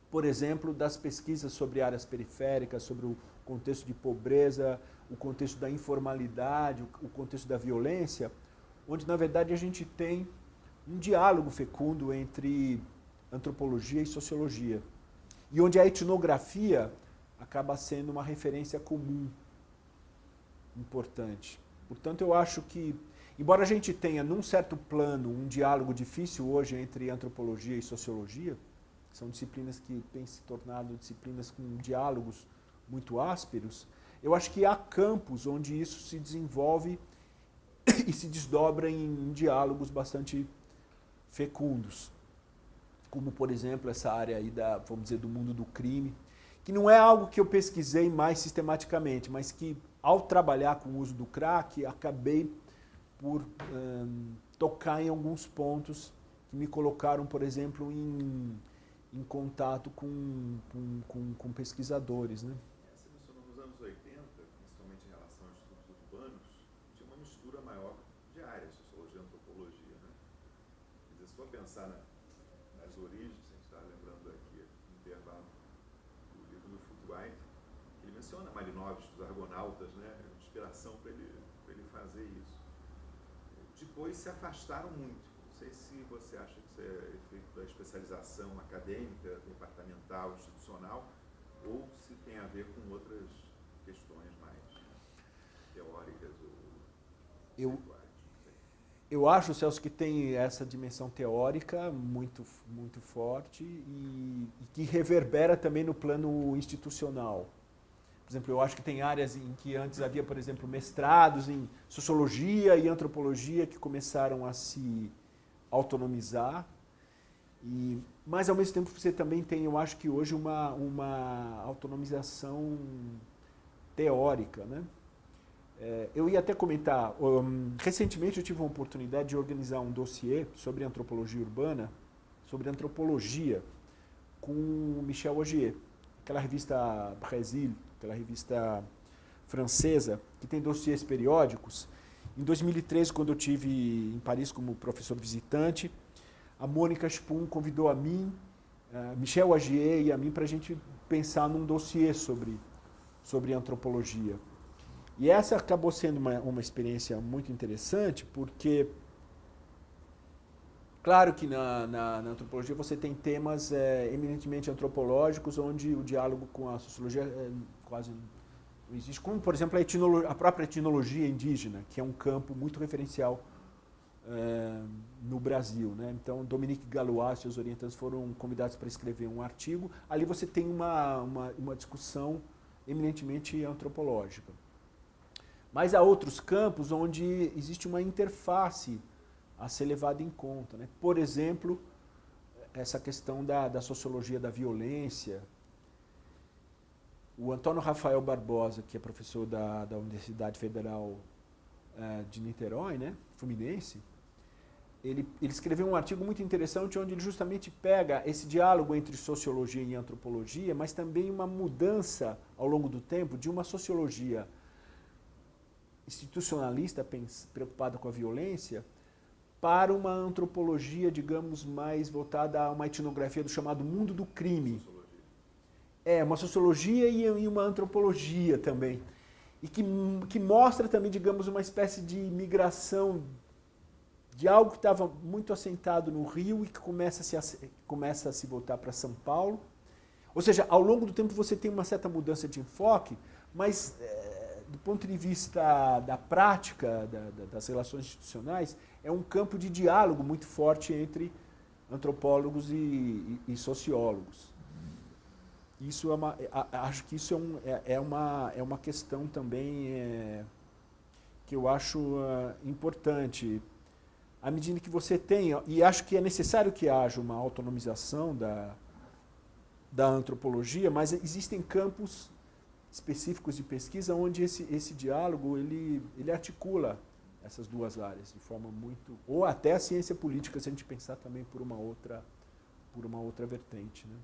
por exemplo, das pesquisas sobre áreas periféricas, sobre o contexto de pobreza, o contexto da informalidade, o contexto da violência, onde, na verdade, a gente tem um diálogo fecundo entre antropologia e sociologia, e onde a etnografia acaba sendo uma referência comum importante. Portanto, eu acho que, embora a gente tenha, num certo plano, um diálogo difícil hoje entre antropologia e sociologia, são disciplinas que têm se tornado disciplinas com diálogos muito ásperos, eu acho que há campos onde isso se desenvolve e se desdobra em diálogos bastante fecundos. Como, por exemplo, essa área aí vamos dizer, do mundo do crime, que não é algo que eu pesquisei mais sistematicamente, mas que, ao trabalhar com o uso do crack, acabei por tocar em alguns pontos que me colocaram, por exemplo, em contato com pesquisadores, né? Você mencionou nos anos 80, principalmente em relação aos estudos urbanos, tinha uma mistura maior de áreas, sociologia e antropologia, né? Quer dizer, se for pensar nas origens, a gente está lembrando aqui no intervalo do livro do Foucault, ele menciona Marinovski, os argonautas, né? Inspiração para ele fazer isso. Depois se afastaram muito. Não sei se você acha que isso é efeito da especialização acadêmica, departamental, institucional, ou se tem a ver com outras questões mais teóricas ou conceituais. Eu acho, Celso, que tem essa dimensão teórica muito, muito forte e que reverbera também no plano institucional. Por exemplo, eu acho que tem áreas em que antes havia, por exemplo, mestrados em sociologia e antropologia que começaram a se autonomizar, mas ao mesmo tempo você também tem, eu acho que hoje, uma autonomização teórica, né? Eu ia até comentar, recentemente eu tive uma oportunidade de organizar um dossiê sobre antropologia urbana, sobre antropologia, com Michel Augier, aquela revista Brasil, aquela revista francesa, que tem dossiês periódicos. Em 2013, quando eu estive em Paris como professor visitante, a Mônica Spum convidou a mim, Michel Augier e a mim, para a gente pensar num dossiê sobre antropologia. E essa acabou sendo uma experiência muito interessante, porque, claro que na antropologia você tem temas eminentemente antropológicos, onde o diálogo com a sociologia quase não existe, como, por exemplo, a própria etnologia indígena, que é um campo muito referencial no Brasil, né? Então, Dominique Galois e seus orientantes foram convidados para escrever um artigo. Ali você tem uma discussão eminentemente antropológica. Mas há outros campos onde existe uma interface a ser levada em conta, né? Por exemplo, essa questão da sociologia da violência. O Antônio Rafael Barbosa, que é professor da Universidade Federal de Niterói, né, Fluminense, ele escreveu um artigo muito interessante onde ele justamente pega esse diálogo entre sociologia e antropologia, mas também uma mudança ao longo do tempo de uma sociologia institucionalista preocupada com a violência para uma antropologia, digamos, mais voltada a uma etnografia do chamado mundo do crime. Uma sociologia e uma antropologia também. E que mostra também, digamos, uma espécie de migração de algo que estava muito assentado no Rio e que começa a se voltar para São Paulo. Ou seja, ao longo do tempo você tem uma certa mudança de enfoque, mas do ponto de vista da prática, das relações institucionais, é um campo de diálogo muito forte entre antropólogos e sociólogos. isso acho que isso é uma questão também que eu acho importante. À medida que você tem, e acho que é necessário que haja uma autonomização da antropologia, mas existem campos específicos de pesquisa onde esse diálogo ele articula essas duas áreas de forma muito... Ou até a ciência política, se a gente pensar também por uma outra vertente, né?